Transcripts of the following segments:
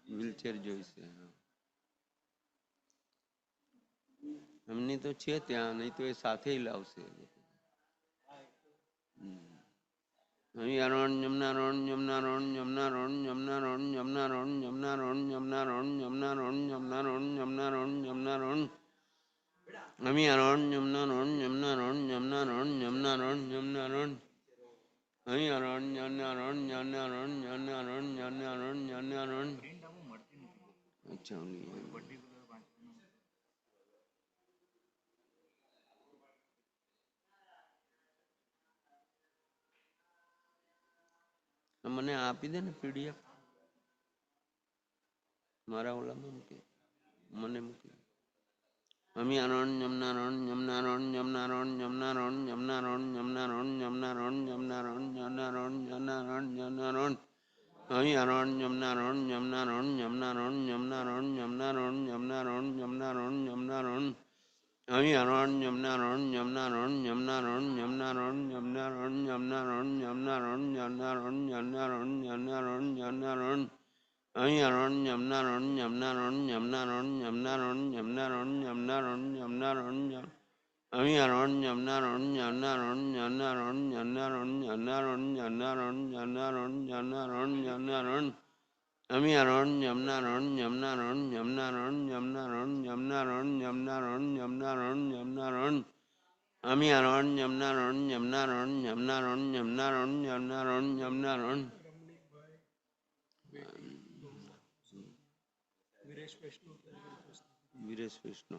Wheelchair જોઈશે. એમની તો છે ત્યાં, નહીં તો એ સાથે લાવશે. મને આપી દે ને પીડીએફ મારા ઓલામાં મૂકી, મને મૂકી. વિરેશ વિષ્ણુ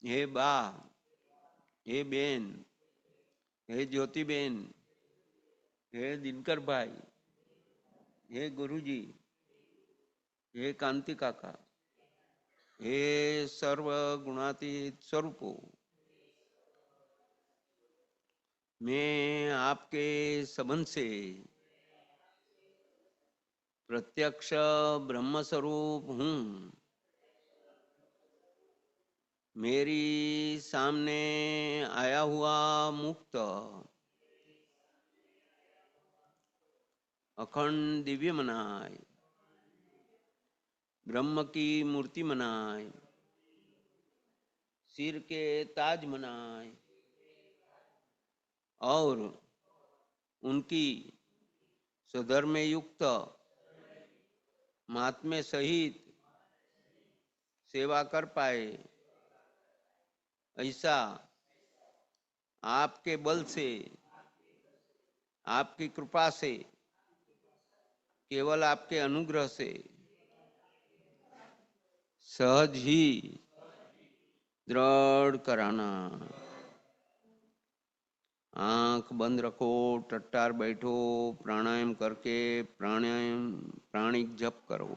હે બા, હે બેન, હે જ્યોતિબેન, હે દિનકરભાઈ, હે ગુરુજી, હે કાંતિ કાકા, हे सर्व गुणातीत स्वरूपो, मैं आपके संबंध से प्रत्यक्ष ब्रह्म स्वरूप हूँ। मेरी सामने आया हुआ मुक्त अखंड दिव्य मनाए, ब्रह्म की मूर्ति मनाए, सिर के ताज मनाए और उनकी स्वधर्म युक्त महात्म्य सहित सेवा कर पाए, ऐसा आपके बल से, आपकी कृपा से, केवल आपके अनुग्रह से सहज ही दृढ़ कराना। आंख बंद रखो, टट्टार बैठो, प्राणायाम करके प्राणिक जप करो।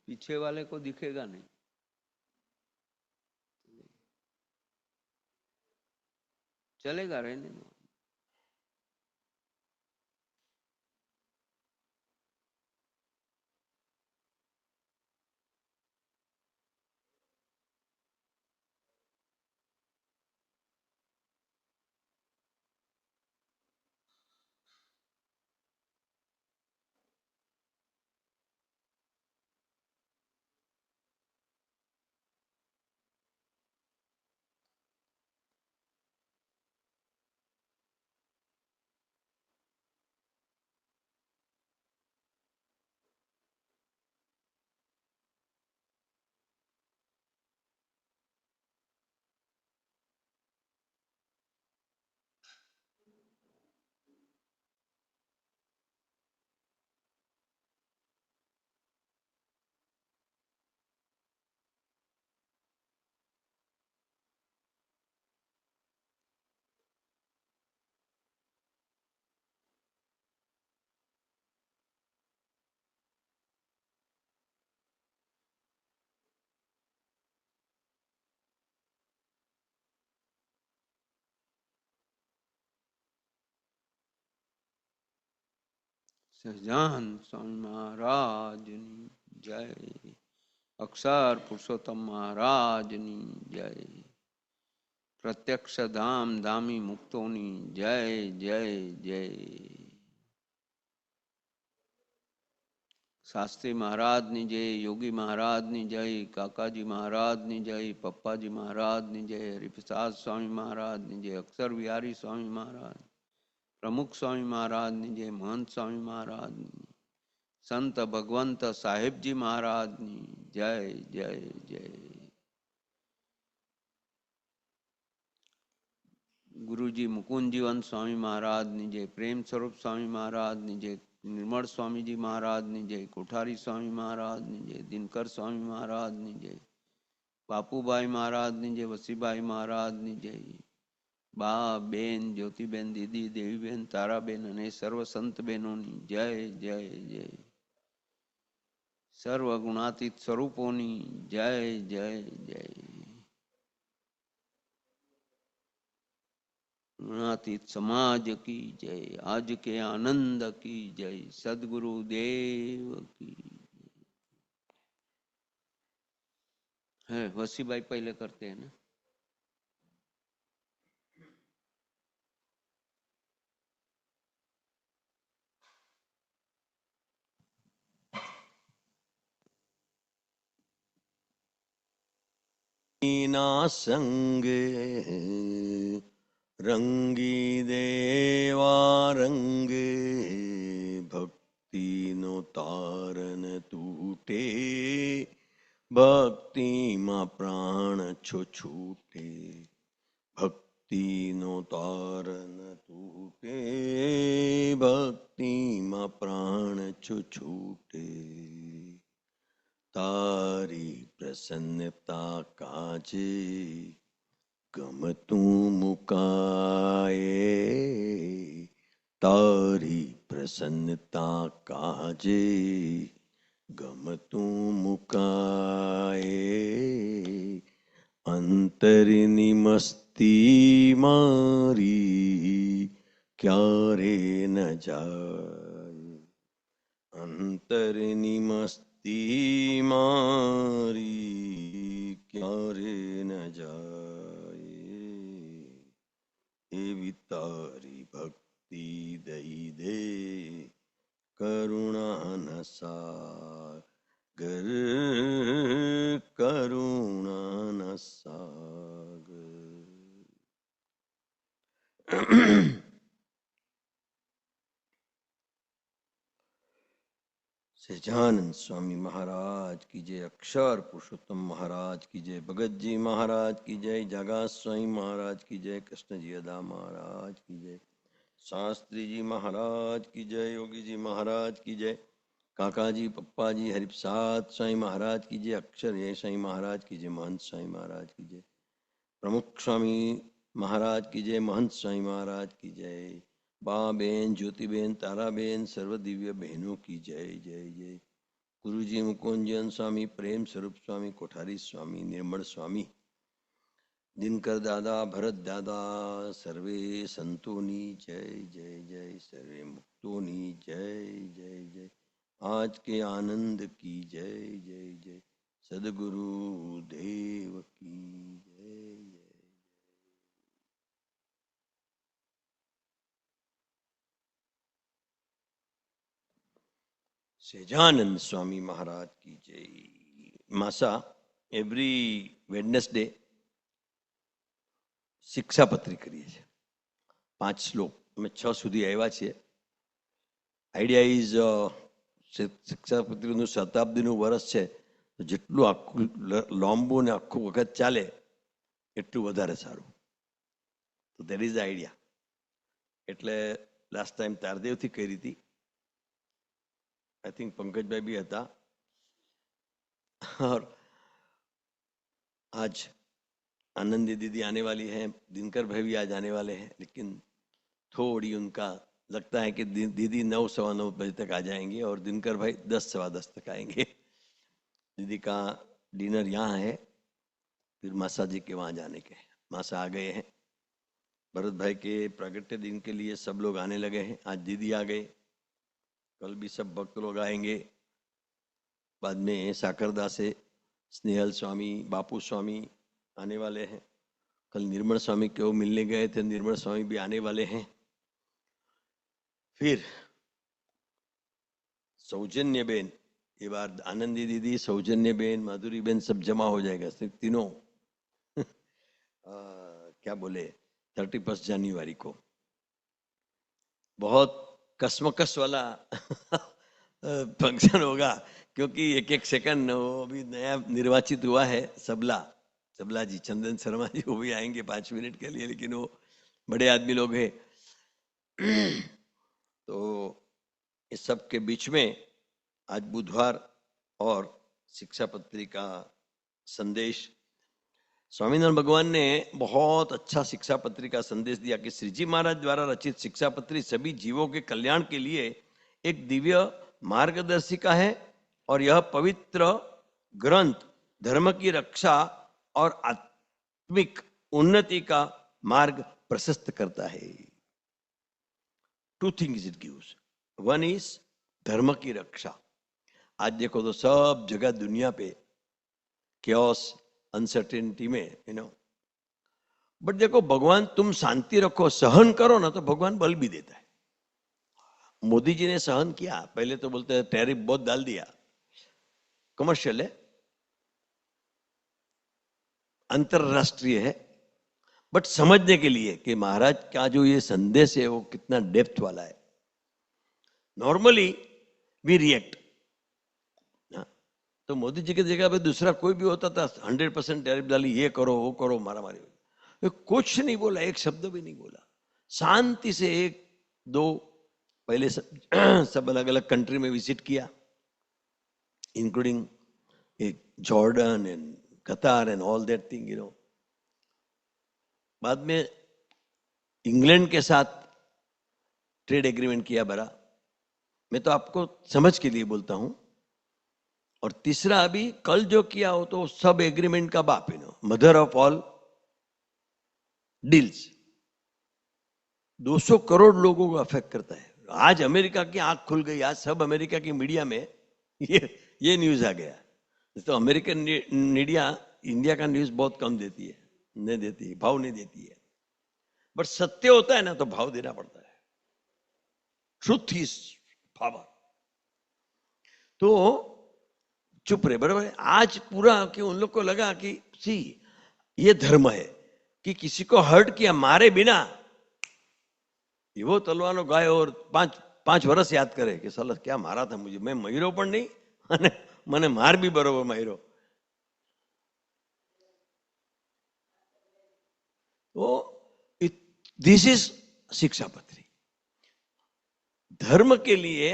पीछे वाले को दिखेगा नहीं, चलेगा, रहने दो। સહજાન સ્વામી મહારાજની જય, અક્ષર પુરુષોત્તમ મહારાજની જય, પ્રત્યક્ષ ધામ ધામી મુક્તોની જય જય જય, શાસ્ત્રી મહારાજની જય, યોગી મહારાજની જય, કાકાજી મહારાજની જય, પપ્પાજી મહારાજની જય, હરિપ્રસાદ સ્વામી મહારાજની જય, અક્ષર વિહારી સ્વામી મહારાજ, પ્રમુખ સ્વામી મહારાજની જય, મહંત સ્વામી મહારાજની, સંત ભગવંત સાહેબજી મહારાજની જય જય જય, ગુરુજી મુકુંદજીવન સ્વામી મહારાજની જય, પ્રેમ સ્વરૂપ સ્વામી મહારાજની જય, निर्मल स्वामी जी महाराज ની જય, કોઠારી સ્વામી મહારાજ ની જય, દિનકર સ્વામી મહારાજ ની જય, બાપુભાઈ મહારાજ ની જય, વસીભાઈ મહારાજ ની જય, બા, બેન, જ્યોતિબેન, દીદી, દેવીબેન, તારાબેન અને સર્વ સંત બહેનોની જય જય જય. સર્વ ગુણાતીત સ્વરૂપોની જય જય જય. गुणातीत समाज की जय. आज के आनंद की जय. सदगुरु देव की है. वसी भाई पहले करते हैं ना. ना संग रंगी देवा रंग भक्ति नो तारन तूटे भक्ति मा प्राण छो छूटे भक्ति नो तारन तूटे भक्ति मा प्राण छो छूटे तारी प्रसन्नता काजे गमतू मुकाए तारी प्रसन्नता काजे गमतू मुकाए अंतरनी मस्ती मारी क्यारे न जाए अंतरनी मस्ती मारी क्यारे न जाए एवी तारी भक्ति दई दे करुणा न सागर करुणा न सागर. सजानंद स्वामी महाराज की जय. अक्षर पुरुषोत्तम महाराज की जय. भगत जी महाराज की जय. जगा स्वामी महाराज की जय. कृष्ण जी अदा महाराज की जय. शास्त्री जी महाराज की जय. योगी जी महाराज की जय. काका जी, पप्पा जी, हरिप्रसाद स्वामी महाराज की जय. अक्षर ये स्वामी महाराज की जय. महंत स्वामी महाराज की जय. प्रमुख स्वामी महाराज की जय. महंत स्वामी महाराज की जय. बा, बेन, ज्योतिबेन, ताराबेन, सर्व दिव्य बहनों की जय जय जय. गुरुजी मुकुंजन स्वामी, प्रेम स्वरूप स्वामी, कोठारी स्वामी, निर्मल स्वामी, दिनकर दादा, भरत दादा, सर्वे संतोनी जय जय जय. सर्वे मुक्तोनी जय जय जय. आज के आनंद की जय जय जय. सदगुरु देव की जय जय. સહજાનંદ સ્વામી મહારાજ की जय. માસા એવરી વેડનેસડે શિક્ષાપત્રી કરીએ છીએ. 5 શ્લોક અમે 6 સુધી આવ્યા છીએ. આઈડિયા ઇઝ શિક્ષાપત્રીનું શતાબ્દીનું વર્ષ છે, તો જેટલું આખું લાંબુ ને આખું વખત ચાલે એટલું વધારે સારું. તો દેટ ઇઝ ધ આઈડિયા. એટલે લાસ્ટ ટાઈમ તારદેવથી કરી હતી. आई थिंक पंकज भाई भी था. और आज आनंदी दीदी आने वाली है, दिनकर भाई भी आज आने वाले हैं, लेकिन थोड़ी उनका लगता है कि दीदी 9 सवा 9 बजे तक आ जाएंगे और दिनकर भाई 10 सवा 10 तक आएंगे. दीदी का डिनर यहाँ है, फिर मासा जी के वहाँ जाने के. मासा आ गए हैं. भरत भाई के प्रागट्य दिन के लिए सब लोग आने लगे हैं. आज दीदी आ गए. कल भी सब भक्त लोग आएंगे. बाद में साकरदा से स्नेहल स्वामी, बापू स्वामी आने वाले हैं. कल निर्मल स्वामी के वो मिलने गए थे, निर्मल स्वामी भी आने वाले हैं. फिर सौजन्य बेन, ये बार आनंदी दीदी, सौजन्य बेन, माधुरी बेन सब जमा हो जाएगा. सिर्फ तीनों क्या बोले 31 जनवरी को. बहुत कसमकस वाला फंक्शन होगा, क्योंकि एक एक सेकंड वो अभी नया निर्वाचित हुआ है. सबला जी, चंदन शर्मा जी, वो भी आएंगे 5 मिनट के लिए, लेकिन वो बड़े आदमी लोग हैं. तो इस सब के बीच में आज बुधवार और शिक्षा पत्री का संदेश स्वामीनारायण भगवान ने बहुत अच्छा शिक्षा पत्री का संदेश दिया कि श्री जी महाराज द्वारा रचित शिक्षा पत्री सभी जीवों के कल्याण के लिए एक दिव्य मार्गदर्शिका है और यह पवित्र ग्रंथ धर्म की रक्षा और आत्मिक उन्नति का मार्ग प्रशस्त करता है। Two things it gives, one is धर्म की रक्षा। आज देखो तो सब जगह दुनिया पे chaos, अनसर्टेनिटी में बट देखो भगवान तुम शांति रखो, सहन करो ना, तो भगवान बल भी देता है। मोदी जी ने सहन किया, पहले तो बोलते हैं टैरिफ बहुत डाल दिया, कमर्शियल है, अंतरराष्ट्रीय है, बट समझने के लिए कि महाराज का जो ये संदेश है वो कितना डेप्थ वाला है। नॉर्मली वी रिएक्ट, तो मोदी जी की जगह पे दूसरा कोई भी होता था 100% टैरिफ डाली, ये करो वो करो, मारा मारी। कुछ नहीं बोला, एक शब्द भी नहीं बोला, शांति से एक दो पहले सब अलग अलग कंट्री में विजिट किया, इंक्लूडिंग जॉर्डन एंड कतार एंड ऑल दैट थिंग बाद में इंग्लैंड के साथ ट्रेड एग्रीमेंट किया बरा। मैं तो आपको समझ के लिए बोलता हूं। और तीसरा अभी कल जो किया हो तो सब एग्रीमेंट का बाप है, mother of all deals. 200 crore लोगों को अफेक्ट करता है। आज अमेरिका की आंख खुल गई, आज सब अमेरिका की मीडिया में ये न्यूज आ गया। तो अमेरिकन मीडिया इंडिया का न्यूज बहुत कम देती है, नहीं देती है, भाव नहीं देती है। बट सत्य होता है ना तो भाव देना पड़ता है। Truth is power. तो चुप रहे, बराबर है। आज पूरा कि उन लोग को लगा कि सी ये धर्म है कि किसी को हर्ट किया मारे बिना वो तलवानो गाय और 5 वर्ष याद करे कि साला क्या मारा था मुझे, मैं मयूरो पण नहीं અને મને માર બી બરોબર માર્યો। तो दिस इज शिक्षा पत्री। धर्म के लिए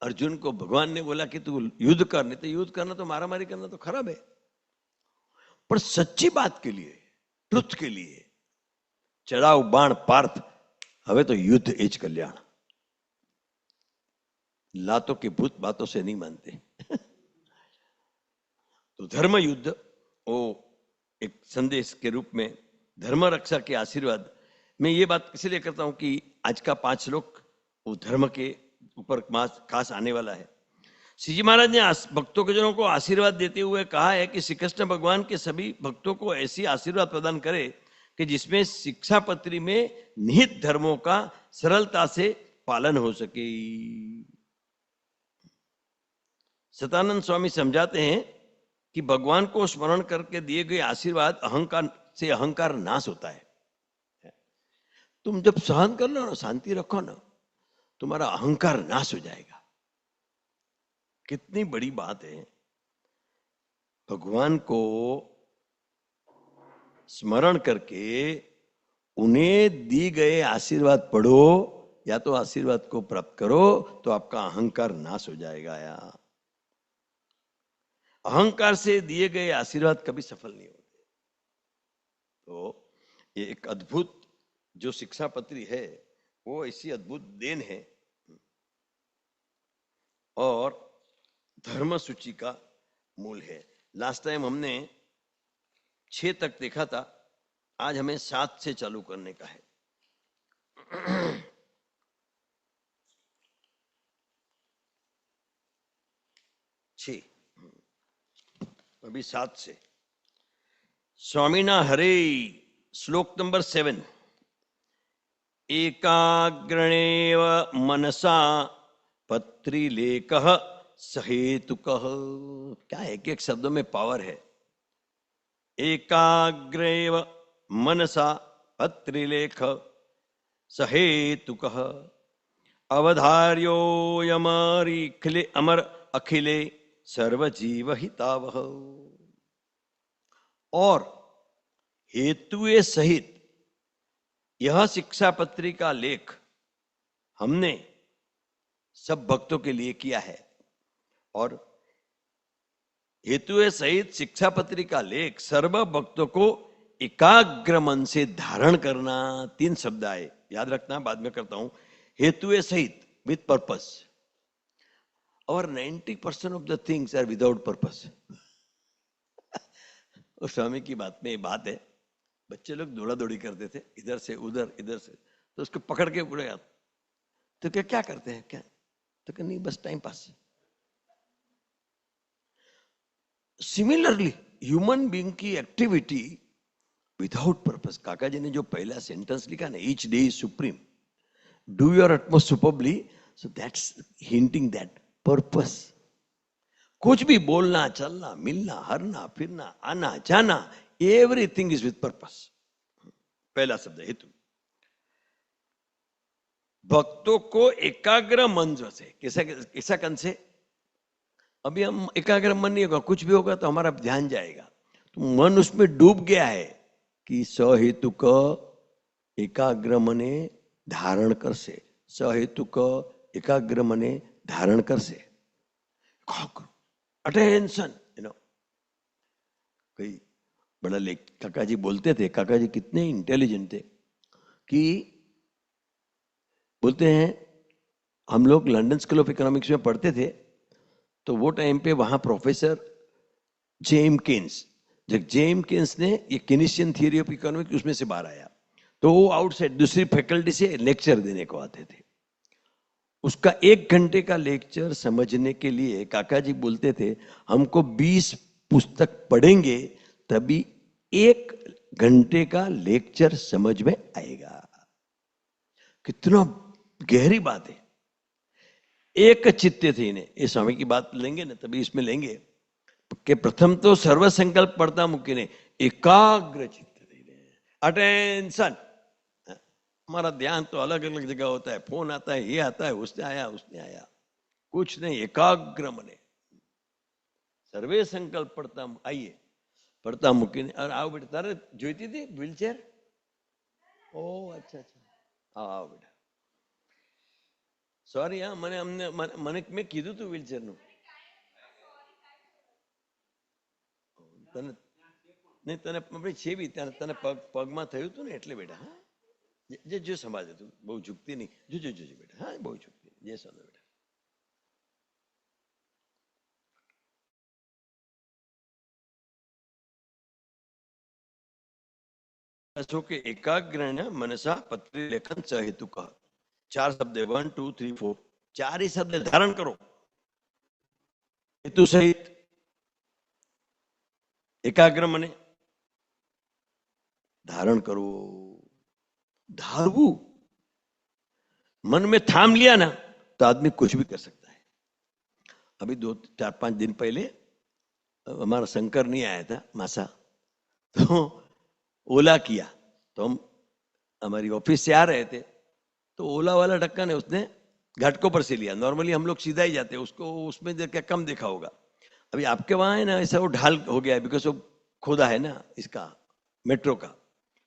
अर्जुन को भगवान ने बोला कि तू युद्ध कर, नहीं तो युद्ध करना तो मारा मारी करना तो खराब है, पर सच्ची बात के लिए, ट्रुथ के लिए चढ़ाव बाण पार्थ, हवे तो युद्ध एज कल्याण। लातों की भूत बातों से नहीं मानते। तो धर्म युद्ध वो एक संदेश के रूप में धर्म रक्षा के आशीर्वाद। मैं ये बात इसलिए करता हूं कि आज का 5 श्लोक वो धर्म के ऊपर खास आने वाला है। श्री जी महाराज ने भक्तों के जनों को आशीर्वाद देते हुए कहा है कि श्री कृष्ण भगवान के सभी भक्तों को ऐसी आशीर्वाद प्रदान करे कि जिसमें शिक्षा पत्री में निहित धर्मों का सरलता से पालन हो सके। सतानंद स्वामी समझाते हैं कि भगवान को स्मरण करके दिए गए आशीर्वाद अहंकार से अहंकार नाश होता है। तुम जब सहन कर लो ना, शांति रखो ना, तुम्हारा अहंकार नाश हो जाएगा। कितनी बड़ी बात है। भगवान को स्मरण करके उन्हें दी गए आशीर्वाद पढ़ो या तो आशीर्वाद को प्राप्त करो, तो आपका अहंकार नाश हो जाएगा। अहंकार से दिए गए आशीर्वाद कभी सफल नहीं होते। तो ये एक अद्भुत जो शिक्षा पत्री है वो ऐसी अद्भुत देन है और धर्म सूची का मूल है। लास्ट टाइम हमने 6 तक देखा था, आज हमें 7 से चालू करने का है। 6 अभी 7 से। स्वामीना हरे श्लोक नंबर 7। एकाग्रणेव मनसा पत्रिलेखः सहेतुकः। क्या है कि एक शब्दों में पावर है। एकाग्रेव मनसा पत्रिलेख सहेतुकः अवधार्योऽयमरिखिले अमर अखिले सर्वजीव हितावह। और हेतुए सहित यह शिक्षा पत्री का लेख हमने सब भक्तों के लिए किया है। और हेतु सहित शिक्षापत्री का लेख सर्व भक्तों को एकाग्र मन से धारण करना, 3 शब्द आए, याद रखना, बाद में करता हूं। हेतु सहित, विथ पर्पस, और 90% of the things are without purpose. और स्वामी की बात में ये बात है, बच्चे लोग दौड़ा दौड़ी करते थे, इधर से उधर, इधर से, तो उसको पकड़ के उड़े, तो क्या करते हैं, क्या तो क्या, नहीं बस time pass. Similarly human being की एक्टिविटी विदाउट पर्पस, काका जी ने जो पहला सेंटेंस लिखा ना, each day is supreme, do your utmost superbly, so that's hinting that purpose. कुछ भी बोलना, चलना, मिलना, हरना, फिरना, आना, जाना, एवरीथिंग इज विथ पर्पस। पहला शब्द हेतु। भक्तों को एकाग्र मन से, कैसा कन से, अभी हम एकाग्र मन नहीं होगा, कुछ भी होगा तो हमारा ध्यान जाएगा, तो मन उसमें डूब गया है कि सहेतु क एकाग्र मने धारण कर से, सहेतु क एकाग्र मने धारण कर से, अटेंशन, कई बड़ा लेख काका जी बोलते थे, काका जी कितने इंटेलिजेंट थे कि बोलते हैं, हम लोग लंदन स्कूल ऑफ इकोनॉमिक्स में पढ़ते थे, तो वो टाइम पे वहां प्रोफेसर जेम्स केन्स, जब जेम्स केन्स ने ये केनिशियन थियरी ऑफ इकोनॉमिक्स उसमें से बाहर आया, तो वो आउटसाइड दूसरी फैकल्टी से लेक्चर देने को आते थे। उसका 1 घंटे का लेक्चर समझने के लिए काका जी बोलते थे, हमको 20 पुस्तक पढ़ेंगे तभी 1 घंटे का लेक्चर समझ में आएगा। कितना गहरी बात है। एक चित्ते थे इन्हें, ये स्वामी की बात लेंगे ना तभी इसमें लेंगे कि प्रथम तो सर्व संकल्प पढ़ता मुक्ति ने एकाग्र चित्त थे, अटेंशन। हमारा ध्यान तो अलग अलग जगह होता है, फोन आता है, ये आता है, उसने आया, कुछ नहीं, एकाग्र मने सर्वे संकल्प पढ़ता, आइए पढ़ता मुक्ति, और आओ बेटा, तारे जोईती थी व्हीलचेर, ओ अच्छा, आओ बेटा, सॉरी, हाँ, મને મેં કીધું તું વ્હીલચેર નું, તને નહીં, તને છે બી, તને પગમાં થયું હતું ને એટલે બેટા, હા, જે સંભાળે તું, બહુ ઝૂકતી નહીં, જોજો બેટા, હા, બહુ ઝૂકતી, જે સમજો બેટા। કે એકાગ્ર મનસા પત્રી લેખન સહેતુ કહ, 4 શબ્દ, 1 2 3 4, 4 ही शब्द धारण करो, हेतु सहित एकाग्र मने धारण करो। धारवू, मन में थाम लिया ना तो आदमी कुछ भी कर सकता है। अभी 2 4 5 दिन पहले हमारा शंकर नहीं आया था मासा, तो ओला किया, तो हम हमारी ऑफिस से आ रहे थे, तो ओला वाला ढक्कन है उसने घाटकों पर से लिया, नॉर्मली हम लोग सीधा ही जाते हैं, उसको उसमें क्या कम देखा होगा, अभी आपके वहां है ना ऐसा वो ढाल हो गया है, बिकॉज वो खोदा है ना इसका मेट्रो का,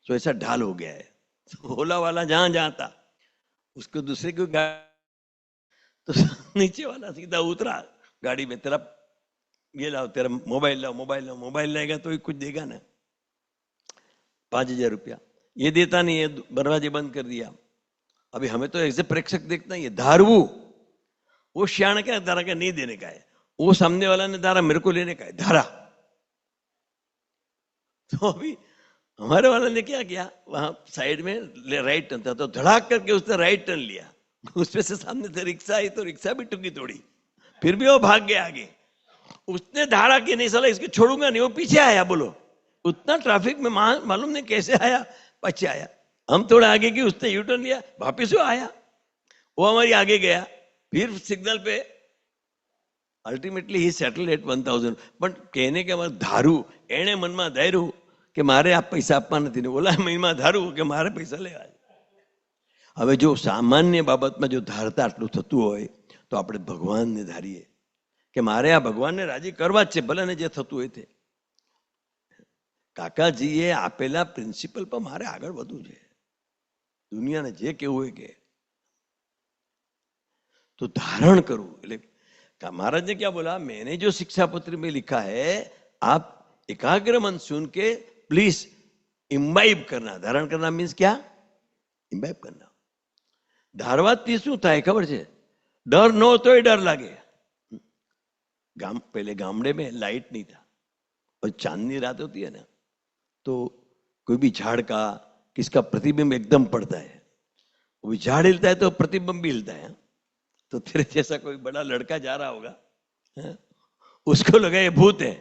तो ऐसा ढाल हो गया है, तो ओला वाला जहां जहां था उसको दूसरे को तो नीचे वाला सीधा उतरा गाड़ी में, तेरा ये लाओ, तेरा मोबाइल लाओ, मोबाइल लाएगा तो ही कुछ देगा ना, 5,000 रुपया, ये देता नहीं है, दरवाजे बंद कर दिया। अभी हमें तो ऐसे प्रेक्षक देखना ही है, धारवू, वो श्याण क्या धारा का नहीं देने का है, वो सामने वाला ने धारा मेरे को लेने का है, धारा। तो अभी हमारे वाले ने क्या किया, वहां साइड में राइट टर्न था, तो धड़ाक करके उसने राइट टर्न लिया, उसमें से सामने से रिक्शा आई, तो रिक्शा भी टुकी तोड़ी, फिर भी वो भाग गया आगे। उसने धारा की नहीं, साला इसको छोड़ूंगा नहीं, वो पीछे आया, बोलो उतना ट्रैफिक में मालूम नहीं कैसे आया, पीछे आया, हम थोड़ा आगे की, उसने यू टर्न लिया, वापिस वो आया, वो हमारी आगे गया, फिर सिग्नल पे अल्टिमेटली ही सेटल एट 1000। પણ કહેને કે ધારું, એણે મનમાં ધાર્યું કે મારે આ પૈસા આપવા નથી, ને ઓલા મનમાં ધારું કે મારે પૈસા લેવા। હવે જો સામાન્ય બાબતમાં જો ધારતા આટલું થતું હોય તો આપણે ભગવાનને ધારીએ કે મારે આ ભગવાનને રાજી કરવા જ છે, ભલે ને જે થતું હોય તે। કાકાજીએ આપેલા પ્રિન્સિપલ પર મારે આગળ વધવું છે, દુનિયાને જે કેવું હોય કે, તો ધારણ કરવું, એટલે महाराज ने क्या बोला, मैंने जो शिक्षा पत्र में लिखा है आप एकाग्र मन सुन के प्लीज इम्बाइब करना. ધારણ करना मीन्स क्या? ઇમ્બાઇબ करना. ધારવાથી શું થાય ખબર છે? डर न हो तो ही डर लागे. पहले गामड़े में लाइट नहीं था और चांदनी रात होती है ना, तो कोई भी झाड़ का किसका प्रतिबिंब एकदम पड़ता है, वो झाड़ हिलता है तो प्रतिबिंब भी हिलता है. तो तेरे जैसा कोई बड़ा लड़का जा रहा होगा, उसको लगा ये भूत है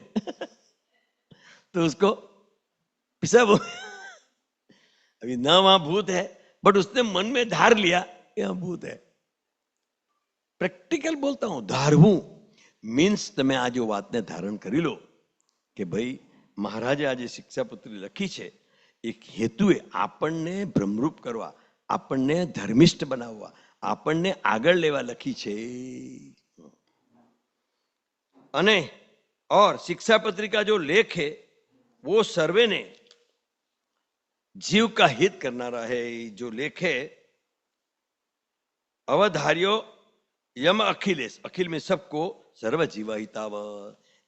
तो उसको पिसा वो अभी ना वहां भूत है, बट उसने मन में धार लिया यहां भूत है. પ્રેક્ટિકલ બોલતા હું. ધારવું મીન્સ તમે આ જો વાતને ધારણ કરી લો કે ભાઈ મહારાજે આજે શિક્ષાપત્રી લખી છે એક હેતુએ આપણને ભ્રમરૂપ કરવા, આપણને ધર્મિષ્ઠ બનાવવા, આપણને આગળ લેવા લખી છે. અને और शिक्षा पत्रिका जो लेख है वो सर्वे ने जीव का हित करना है. जो लेख है अवधार्यो यम अखिलेश, अखिल में सबको सर्व जीवा हिताव,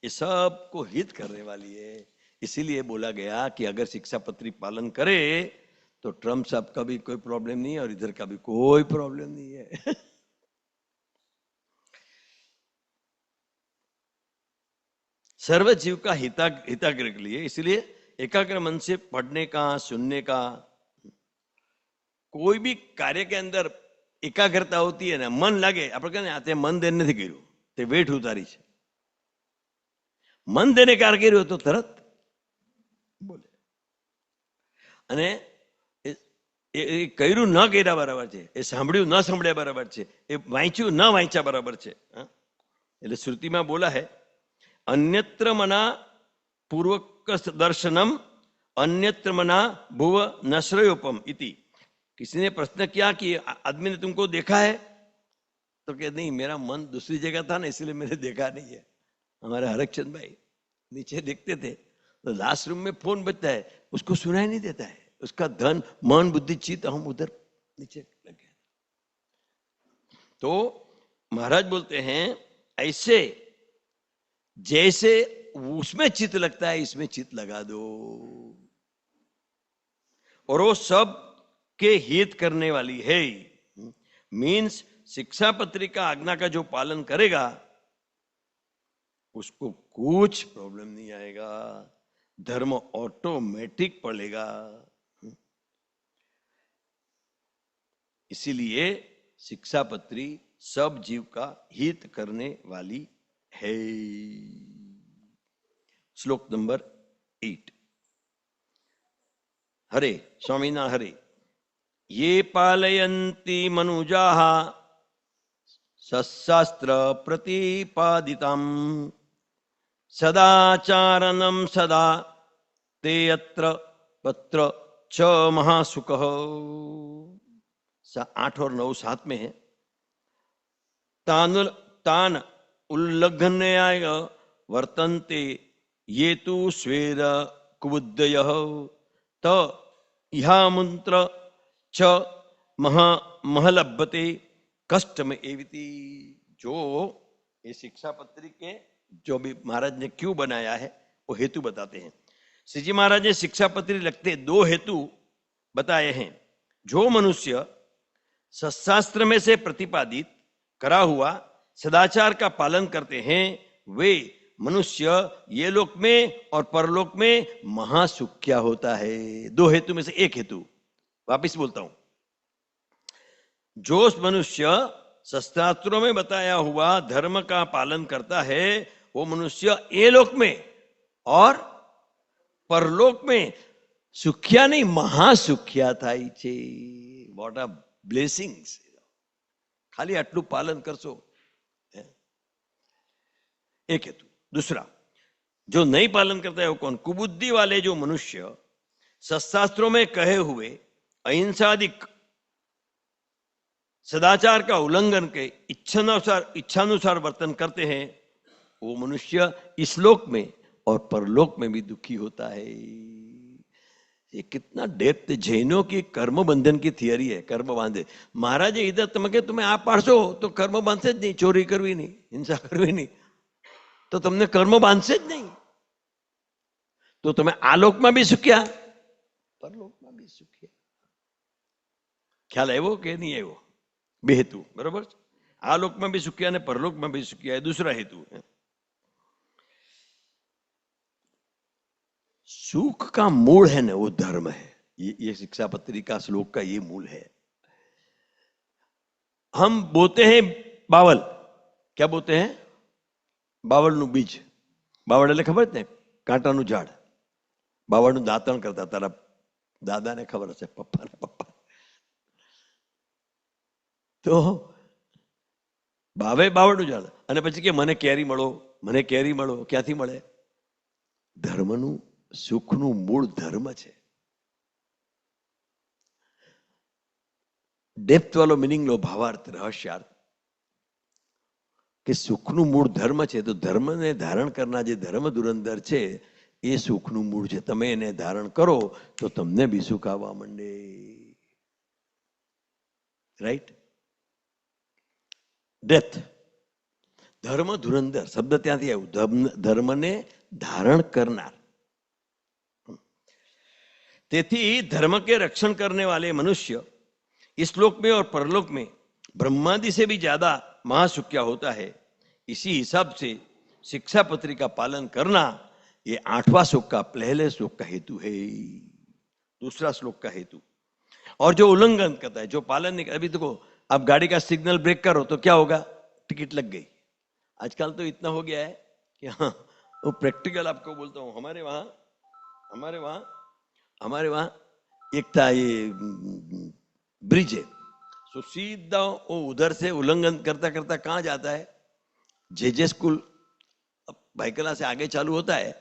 ये सबको हित करने वाली है. इसीलिए बोला गया कि अगर शिक्षा पत्री पालन करे तो ट्रम्प साहब का भी कोई प्रॉब्लम नहीं है और इधर का भी कोई प्रॉब्लम नहीं है. सर्व जीव का हिताग्रह के लिए, इसलिए एकाग्र मन से पढ़ने का, सुनने का, कोई भी कार्य के अंदर एकाग्रता होती है ना, मन लागे. આપણે કહે ને તે મન દેને નથી કર્યું, તે વેઠ ઉતારી છે. મન દેને કાર કર્યું તો તરત બોલે. અને એ કર્યું ન કર્યા બરાબર છે, એ સાંભળ્યું ન સાંભળ્યા બરાબર છે, એ વાંચ્યું ન વાંચ્યા બરાબર છે. એટલે શ્રુતિમાં બોલા હે अन्यत्र मना पूर्वक दर्शनम अन्यत्र मना भुव नश्रयोपम इति. किसी ने प्रश्न किया कि आदमी ने तुमको देखा है, तो क्या नहीं, मेरा मन दूसरी जगह था ना इसलिए मैंने देखा नहीं है. हमारे हरकचंद भाई नीचे देखते थे तो लास्ट रूम में फोन बजता है, उसको सुनाई नहीं देता है. उसका धन मन बुद्धि चित्त हम उधर नीचे लगे. तो महाराज बोलते हैं ऐसे जैसे उसमें चित्त लगता है इसमें चित्त लगा दो, और वो सब के हित करने वाली है. मीन्स शिक्षा पत्रिका आज्ञा का जो पालन करेगा उसको कुछ प्रॉब्लम नहीं आएगा, धर्म ऑटोमेटिक पड़ेगा. इसीलिए शिक्षा पत्री सब जीव का हित करने वाली है. श्लोक नंबर 8. हरे स्वामीना हरे. ये पालयन्ति मनुजाः सशास्त्र प्रतिपादितं सदाचारणं सदा ते यत्र पत्र च महासुखः. 8 और 9 साथ में है. तान उल्लंघन्याय वर्तन्ते ये तु स्वेर कुबुद्धयः त इहामुंत्र च महलभ्यते कष्टम एविति. जो ये शिक्षा पत्री के जो भी महाराज ने क्यों बनाया है वो हेतु बताते हैं. श्री जी महाराज ने शिक्षा पत्री लिखते 2 हेतु बताए हैं. जो मनुष्य सशास्त्र में से प्रतिपादित करा हुआ सदाचार का पालन करते हैं वे मनुष्य ये लोक में और परलोक में महासुख्या होता है. 2 हेतु में से एक हेतु वापिस बोलता हूं. जो मनुष्य शास्त्रों में बताया हुआ धर्म का पालन करता है वो मनुष्य ये लोक में और परलोक में सुख्या नहीं महासुख्या થાય છે. What are blessings. खाली આટલું પાલન કરશો. एक हेतु. दूसरा, जो नहीं पालन करता है वो कौन? कुबुद्धि वाले जो मनुष्य शास्त्रों में कहे हुए अहिंसादिक सदाचार का उल्लंघन के इच्छानुसार वर्तन करते हैं वो मनुष्य इस लोक में और परलोक में भी दुखी होता है. ये कितना डेप्थ, जैनों की कर्म बंधन की थियरी है, कर्म बांधे. महाराजे इधर તમે આ પાડશો તો કર્મ બાંધશે જ નહીં, ચોરી કરવી નહીં, હિંસા કરવી નહીં, તો તમને કર્મ બાંધશે જ નહીં. તો તમે આ લોકમાં બી સુખ્યા, પરલોકમાં બી સુખ્યા. ખ્યાલ આવ્યો કે નહીં આવ્યો? બે હેતુ, બરોબર. આ લોકમાં બી સુખ્યા અને પરલોકમાં બી સુખ્યા, એ दूसरा हेतु है. सुख का मूल है ना, वो धर्म है. ये शिक्षापत्री का श्लोक का ये मूल है. हम बोते हैं बावल. क्या बोते हैं? બાવળનું બીજ. બાવળ એટલે ખબર જ ને, કાંટાનું ઝાડ. બાવળનું દાંતણ કરતા, તારા દાદાને ખબર હશે, પપ્પાના પપ્પા. તો ભાવે બાવળનું ઝાડ, અને પછી કે મને કેરી મળો, મને કેરી મળો. ક્યાંથી મળે? ધર્મનું, સુખનું મૂળ ધર્મ છે. ડેપ્થ વાળો મિનિંગ લો, ભાવાર્થ, રહસ્યાર્થ, કે સુખનું મૂળ ધર્મ છે. તો ધર્મને ધારણ કરનાર જે ધર્મ ધુરંધર છે એ સુખનું મૂળ છે. તમે એને ધારણ કરો તો તમને બી સુખ આવવા માંડે. રાઈટ? ડેથ, ધર્મ ધુરંધર શબ્દ ત્યાંથી આવ્યું, ધર્મને ધારણ કરનાર. તેથી धर्म के रक्षण करने वाले मनुष्य इस लोक में और परलोक में ब्रह्मादि से भी ज्यादा महासुख्या होता है. इसी हिसाब से शिक्षा पत्री का पालन करना ये 8वां श्लोक का, पहले श्लोक का हेतु है, दूसरा श्लोक का हेतु. और जो उल्लंघन करता है, जो पालन नहीं, अभी देखो आप गाड़ी का सिग्नल ब्रेक करो तो क्या होगा? टिकट लग गई. आजकल तो इतना हो गया है कि हाँ, वो प्रैक्टिकल आपको बोलता हूँ. हमारे वहां एक था ये ब्रिज है, तो सीधा वो उधर से उल्लंघन करता करता कहाँ जाता है? जे स्कूल भाईकला से आगे चालू होता है,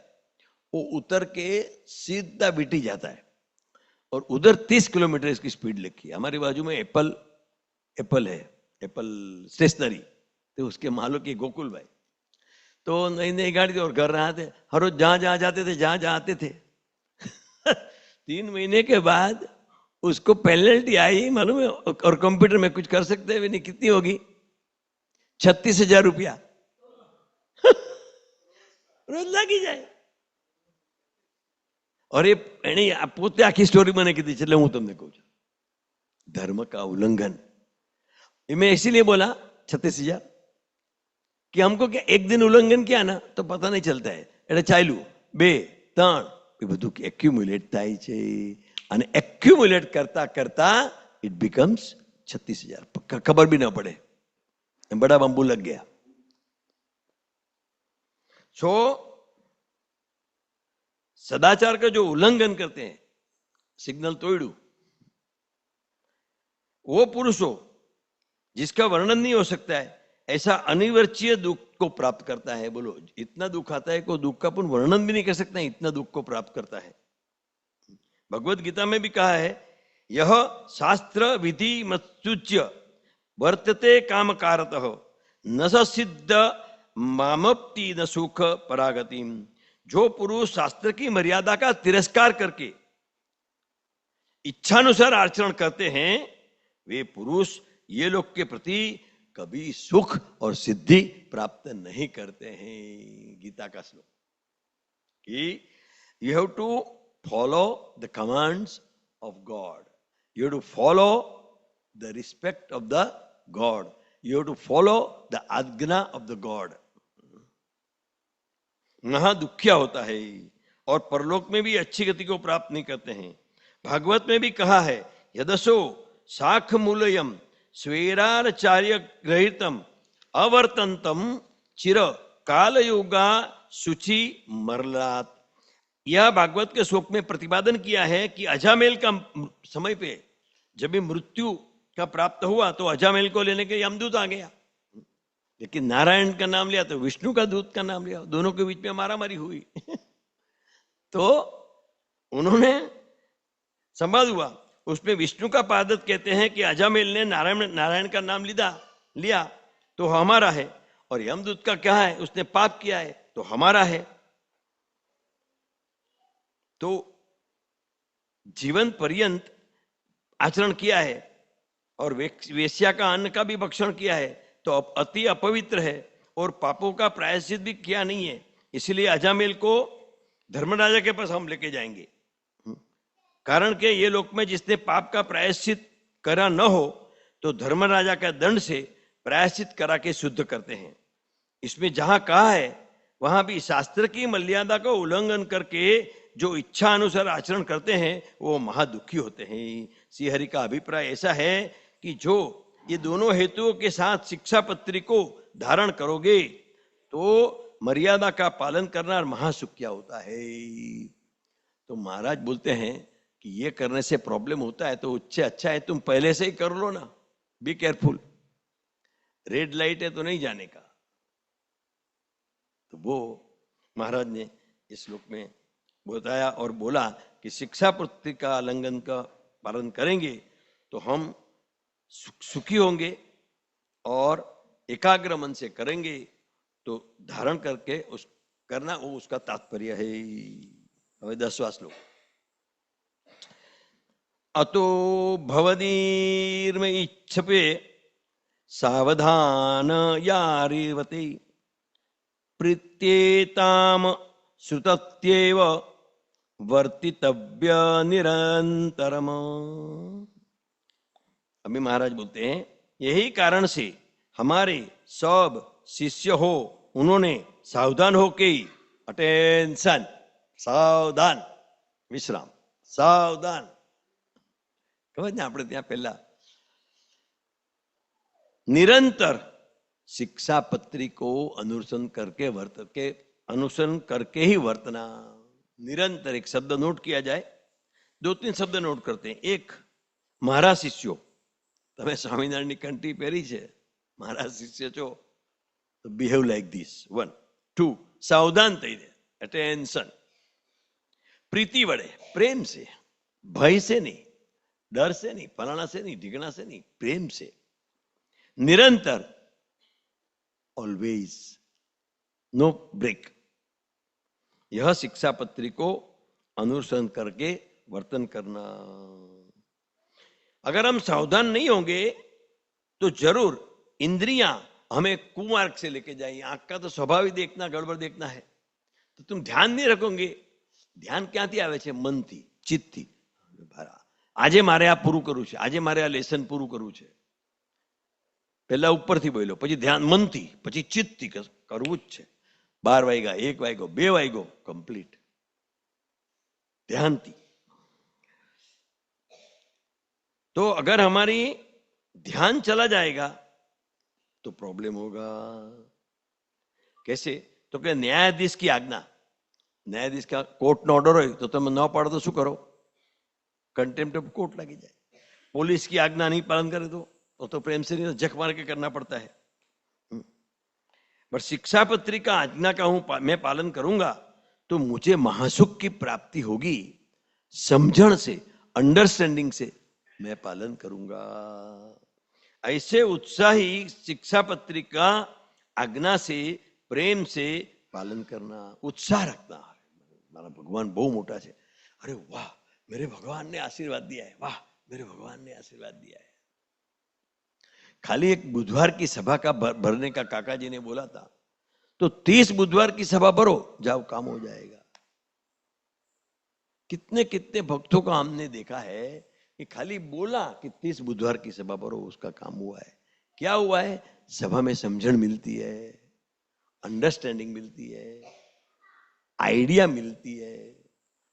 वो उतर के सीधा बीटी जाता है. और उधर 30 किलोमीटर इसकी स्पीड लिखी है. हमारी बाजू में एप्पल है, एप्पल स्टेशनरी, तो उसके मालो की गोकुल भाई. तो नई नई गाड़ी थी और घर रहा थे, हर रोज जहां जहां जाते थे, जहां जहां आते थे. 3 महीने के बाद उसको पेनल्टी आई, मालूम है? और कंप्यूटर में कुछ कर सकते हैं नहीं. कितनी होगी? 36,000 रुपया रोज लागी जाए. और ये પોતે આખી સ્ટોરી મને કીધી છે, એટલે હું તમને કહું છું. धर्म का उल्लंघन, मैं इसीलिए बोला 36,000 कि हमको क्या एक दिन उल्लंघन किया ना तो पता नहीं चलता है. એટલે ચાલ્યું 2, 3 એ બધું એક્યુમ્યુલેટ થાય છે, અને એક્યુમ્યુલેટ કરતા કરતા इट बिकम्स 36,000. खबर भी ना पड़े, बड़ा बंबू लग गया. सो सदाचार का जो उल्लंघन करते हैं, सिग्नल तोड़ू, वो पुरुषों जिसका वर्णन नहीं हो सकता है, ऐसा अनिवार्य दुख को प्राप्त करता है. बोलो, इतना दुख आता है को दुख का अपन वर्णन भी नहीं कर सकता, इतना दुख को प्राप्त करता है. भगवत गीता में भी कहा है, यह शास्त्र विधि मत्सुच्य वर्तते कामकारतः न सिद्ध मामप्ति न सुख परागतिम. जो पुरुष शास्त्र की मर्यादा का तिरस्कार करके इच्छानुसार आचरण करते हैं, वे पुरुष ये लोग के प्रति कभी सुख और सिद्धि प्राप्त नहीं करते हैं. गीता का श्लोक कि you have to follow the commands of God, you have to follow the respect of the God, you have to follow the आज्ञा ऑफ द गॉड. महा दुखिया होता है और परलोक में भी अच्छी गति को प्राप्त नहीं करते हैं. भागवत में भी कहा है, यदसो शाख मूलयम स्वेराचार्य ग्रहितम अवर्तंतम चिर कालयुगा शुचि मरलात. यह भागवत के श्लोक में प्रतिपादन किया है कि अजामेल का समय पे जब भी मृत्यु का प्राप्त हुआ तो अजामेल को लेने के यमदूत आ गया, लेकिन नारायण का नाम लिया तो विष्णु का दूत का नाम लिया, दोनों के बीच में मारामारी हुई. तो उन्होंने संवाद हुआ, उसमें विष्णु का पादत कहते हैं कि अजामेल ने नारायण का नाम लिया तो हमारा है, और यमदूत का क्या है, उसने पाप किया है तो हमारा है. तो जीवन पर्यंत आचरण किया है और वेश्या का अन्न का भी भक्षण किया है तो अति अपवित्र है और पापों का प्रायश्चित भी किया नहीं है, इसलिए अजामिल को धर्मराजा के पास हम लेके जाएंगे। कारण के ये लोक में जिसने पाप का प्रायश्चित करा न हो तो धर्मराजा का दंड से प्रायश्चित करा के शुद्ध करते हैं। इसमें जहां कहा है वहां भी शास्त्र की मर्यादा को उल्लंघन करके जो इच्छा अनुसार आचरण करते हैं वो महादुखी होते हैं। श्री हरि का अभिप्राय ऐसा है कि जो ये दोनों हेतुओं के साथ शिक्षा पत्री को धारण करोगे तो मर्यादा का पालन करना महासुख क्या होता है। तो महाराज बोलते हैं कि ये करने से प्रॉब्लम होता है तो उससे अच्छा है तुम पहले से ही कर लो ना। बी केयरफुल, रेड लाइट है तो नहीं जाने का। तो वो महाराज ने इस श्लोक में बताया और बोला कि शिक्षा पत्री का उल्लंघन का पालन करेंगे तो हम सुखी होंगे और एकाग्र मन से करेंगे तो धारण करके उस करना वो उसका तात्पर्य है। હવે 10वां श्लोक। अतो भवदीर्म इच्छपे सावधान यारिवते प्रीत्येताम श्रुतत्येव वर्तितव्य निरंतरम। अभी महाराज बोलते हैं यही कारण से हमारे सब शिष्य हो उन्होंने सावधान होके अटेंशन, सावधान, विश्राम, सावधान खबर ने આપણે ત્યાં પહેલા निरंतर शिक्षा पत्री को अनुसरण करके ही वर्तना। निरंतर एक शब्द नोट किया जाए, 2-3 शब्द नोट करते हैं। एक, मारा शिष्यो, તમે સ્વામિનારાયણની કંઠી પહેરી છે, મારા શિષ્ય છો તો બિહેવ લાઈક ધીસ। 1 2 સાવધાન થઈ જાય, અટેન્શન। प्रीति वड़े, प्रेम से, भय से नहीं, डर से नहीं, फलाना से नहीं, ढिगना से नहीं, प्रेम से। निरंतर, ऑलवेज, नो ब्रेक। यह शिक्षा पत्री को अनुसरण करके वर्तन करना। अगर हम सावधान नहीं होंगे तो जरूर इंद्रियां हमें कुमार्ग से लेके जाएंगी। आंख का तो स्वभाव ही देखना, गड़बड़ देखना है, तो तुम ध्यान नहीं रखोगे। ध्यान ક્યાંથી આવે છે? મનથી, ચિત્તથી। આજે મારે આ પૂરું કરવું છે, આજે મારે આ લેસન પૂરું કરવું છે। પહેલા ઉપરથી બોલ્યો, પછી ધ્યાન મનથી, પછી ચિત્તથી કરવું જ છે। 12 વાગ્યા, 1 વાગ્યો, 2 વાગ્યો, કમ્પ્લીટ ध्यानથી। तो अगर हमारी ध्यान चला जाएगा तो प्रॉब्लम होगा। कैसे? तो कि न्यायाधीश की आज्ञा, न्यायाधीश का कोर्ट नो ऑर्डर हो तो तुम न पाड़ो तो शू करो? कंटेम्प्ट ऑफ कोर्ट लगी जाए। पुलिस की आज्ञा नहीं पालन करे तो प्रेम से नहीं, जख मार के करना पड़ता है। पर शिक्षा पत्री का आज्ञा का मैं पालन करूंगा तो मुझे महासुख की प्राप्ति होगी। समझण से, अंडरस्टैंडिंग से मैं पालन करूंगा। ऐसे उत्साही शिक्षा पत्री का आज्ञा से, प्रेम से पालन करना, उत्साह रखना। मारा भगवान बहु मोटा है, अरे वाह मेरे भगवान ने आशीर्वाद दिया है, वाह मेरे भगवान ने आशीर्वाद दिया है। खाली एक बुधवार की सभा का भरने का काका जी ने बोला था, तो 30 बुधवार की सभा भरो, जाओ काम हो जाएगा। कितने कितने भक्तों का हमने देखा है कि खाली बोला कि 30 बुधवार की सभा भरो, उसका काम हुआ है। क्या हुआ है? सभा में समझण मिलती है, अंडरस्टैंडिंग मिलती है, आइडिया मिलती है,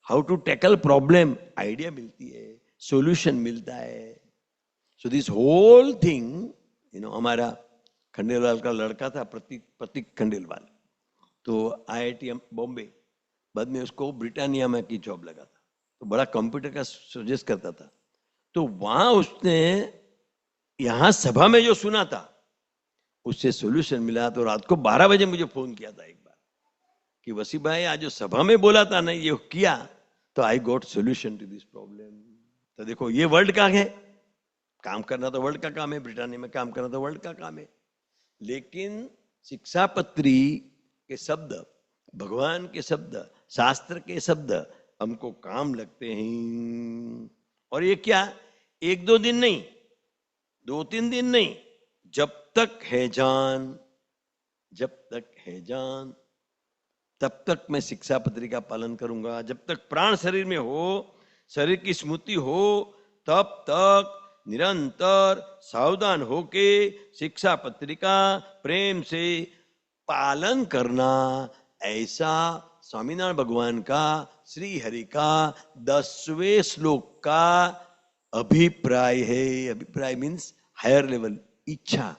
how to tackle problem, idea मिलती है, सॉल्यूशन मिलता है। सो दिस होल थिंग, हमारा खंडेलवाल का लड़का था, प्रतीक खंडेलवाल, तो IIT बॉम्बे, बाद में उसको ब्रिटानिया में की जॉब लगा था, तो बड़ा कंप्यूटर का सजेस्ट करता था। तो वहां उसने यहां सभा में जो सुना था उससे सॉल्यूशन मिला। तो रात को 12 बजे मुझे फोन किया था एक बार कि वसी भाई आज जो सभा में बोला था ना, ये किया तो I got solution to this problem. तो देखो ये वर्ल्ड का है, काम करना तो वर्ल्ड का काम है, ब्रिटानिया में काम करना तो वर्ल्ड का काम है। लेकिन शिक्षा पत्री के शब्द, भगवान के शब्द, शास्त्र के शब्द हमको काम लगते हैं। और ये क्या, एक दो दिन नहीं, दो तीन दिन नहीं, जब तक है जान, जब तक है जान तब तक मैं शिक्षा पत्री का पालन करूंगा। जब तक प्राण शरीर में हो, शरीर की स्मृति हो, तब तक निरंतर सावधान होके शिक्षा पत्रिका प्रेम से पालन करना, ऐसा स्वामीनारायण भगवान का श्री हरि का 10वें श्लोक का अभिप्राय है। अभिप्राय मीन्स हायर लेवल, इच्छा,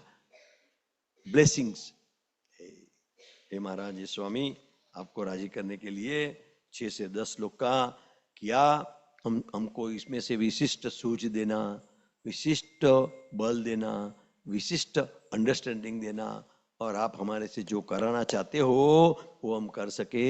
ब्लेसिंग्स। हे महाराज, ये स्वामी आपको राजी करने के लिए 6 से 10 श्लोक का किया। हमको इसमें से विशिष्ट सूझ देना, विशिष्ट बल देना, विशिष्ट अंडरस्टैंडिंग देना, और आप हमारे से जो कराना चाहते हो वो हम कर सके।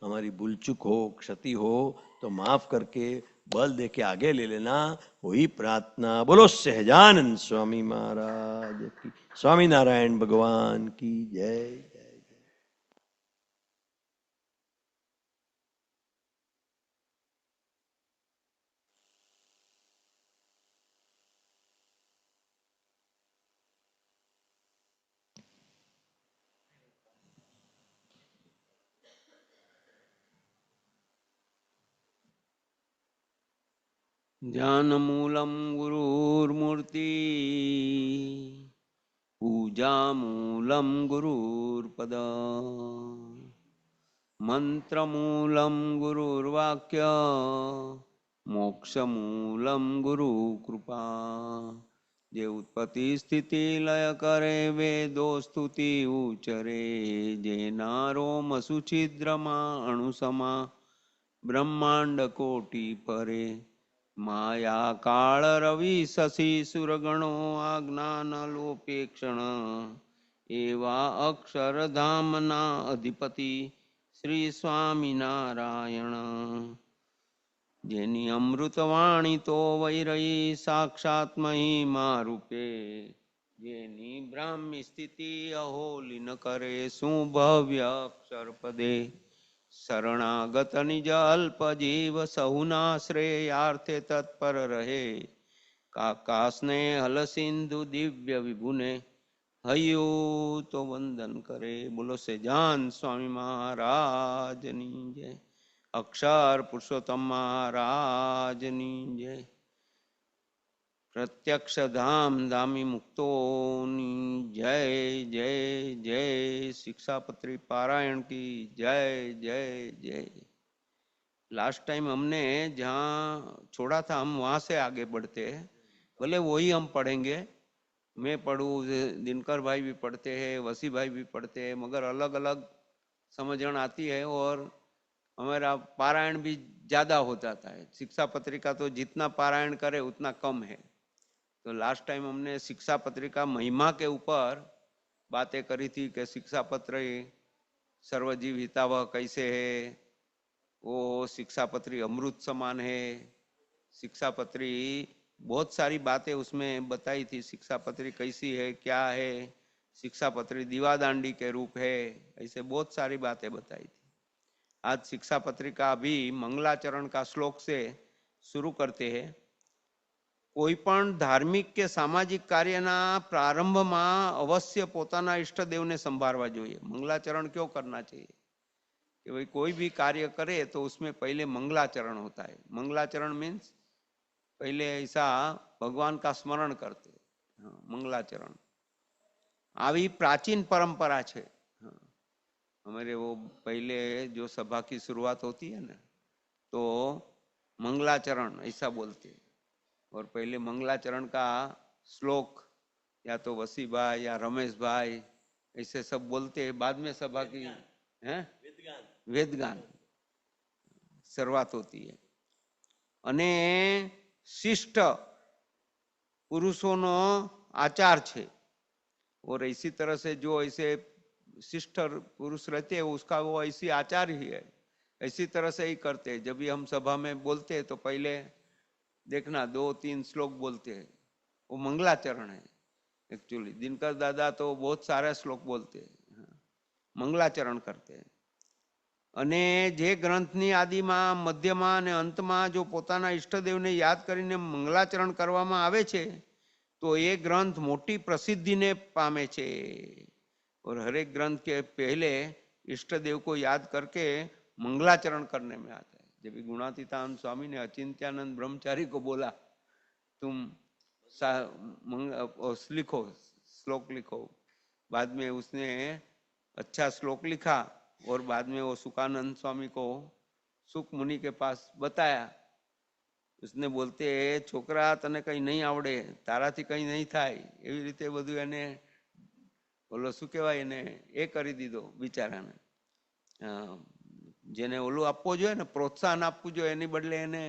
हमारी भूल चूक हो, क्षति हो तो माफ करके बल दे के आगे ले लेना, वही प्रार्थना। बोलो सहजानंद स्वामी महाराज की, स्वामी नारायण भगवान की जय। ध्यानमूलं गुरुर्मूर्ति, पूजामूलं गुरुर्पद, मंत्रमूलं गुरुर्वाक्य, मोक्षमूलं गुरुकृपा। जे उत्पत्ति स्थिति लय करे, वेदो स्तुति उच्चरे। जे नारो मसुछिद्रमा अणुसमा, ब्रह्मांड कोटि परे। माया काल रवि शशि सुरगणो, आज्ञान लोपेक्षण। एवा अक्षरधामना अधिपति, श्री स्वामीनारायण। जेनी अमृतवाणी तो वैरई, साक्षात महिमा रूपे। जेनी ब्राह्मी स्थिति अहोली न करे, सुभव्य अक्षर पदे। शरणागत निज अल्प जीव, सहुना श्रेयार्थे तत्पर रहे। काका स्नेहल सिंधु दिव्य विभुने, हयो तो वंदन करे। बोलो से जान स्वामी महाराज जय। अक्षर पुरुषोत्तम महाराज जय। प्रत्यक्ष धाम धामी मुक्तो जय जय जय। शिक्षापत्री पारायण की जय जय जय। लास्ट टाइम हमने जहाँ छोड़ा था हम वहां से आगे बढ़ते हैं। भले वही हम पढ़ेंगे, मैं पढ़ूँ, दिनकर भाई भी पढ़ते हैं, वसी भाई भी पढ़ते हैं, मगर अलग अलग समझन आती है और हमारा पारायण भी ज़्यादा हो जाता है। शिक्षा पत्रिका तो जितना पारायण करे उतना कम है। तो लास्ट टाइम हमने शिक्षा पत्रिका महिमा के ऊपर बातें करी थी कि शिक्षा पत्र सर्वजीव हितावह कैसे है, वो शिक्षा पत्री अमृत समान है। शिक्षा पत्री बहुत सारी बातें उसमें बताई थी। शिक्षा पत्री कैसी है, क्या है, शिक्षा पत्री दीवादांडी के रूप है, ऐसे बहुत सारी बातें बताई थी। आज शिक्षा पत्रिका अभी मंगलाचरण का श्लोक से शुरू करते हैं। कोई पण धार्मिक के सामाजिक कार्यना प्रारंभમાં अवश्य પોતાના ઈષ્ટદેવને સંભાળવા જોઈએ। मंगलाचरण क्यों करना चाहिए कि भाई कोई भी कार्य करे तो उसमें पहले मंगलाचरण होता है। मंगलाचरण मीन्स पहले ऐसा भगवान का स्मरण करते, मंगलाचरण। આવી प्राचीन परंपरा है। हमारे वो पहले जो सभा की शुरुआत होती है ना, तो मंगलाचरण ऐसा बोलते हैं। और पहले मंगलाचरण का श्लोक या तो वसी भाई या रमेश भाई ऐसे सब बोलते हैं। बाद में सभा की वेदगान शुरुआत होती है। अने शिष्ट पुरुषों आचार छे। और इसी तरह से जो ऐसे शिष्ट पुरुष रहते हैं उसका वो ऐसी आचार ही है, ऐसी तरह से ही करते हैं। जब भी हम सभा में बोलते हैं तो पहले देखना 2-3 श्लोक बोलते हैं, वो मंगलाचरण है एक्चुअली। दिनकर दादा तो बहुत सारे श्लोक बोलते हैं, मंगलाचरण करते हैं। અને જે ગ્રંથની આદિમાં, મધ્યમાં અને અંતમાં જો પોતાના ઈષ્ટદેવને યાદ કરીને મંગલાચરણ કરવામાં આવે છે તો એ ગ્રંથ મોટી પ્રસિદ્ધિને પામે છે। और हर एक ग्रंथ के पहले इष्ट देव को याद करके मंगलाचरण करने में आता है। जब गुणातीतानंद स्वामी ने अचिंत्यानंद ब्रह्मचारी को बोला तुम लिखो, श्लोक लिखो, बाद में उसने अच्छा श्लोक लिखा और बाद में वो सुखानंद स्वामी को सुख मुनि के पास बताया। उसने बोलते छोकरा तने कहीं नहीं आवड़े, ताराथी कहीं नहीं थाय, एवी रीते बधुं एने ओलो शुं कहेवाय एने ए करी दीधो बिचाराने। जेने ओલું આપવો જોઈએ ને, પ્રોત્સાહન આપવું જોઈએ, એની બદલે એને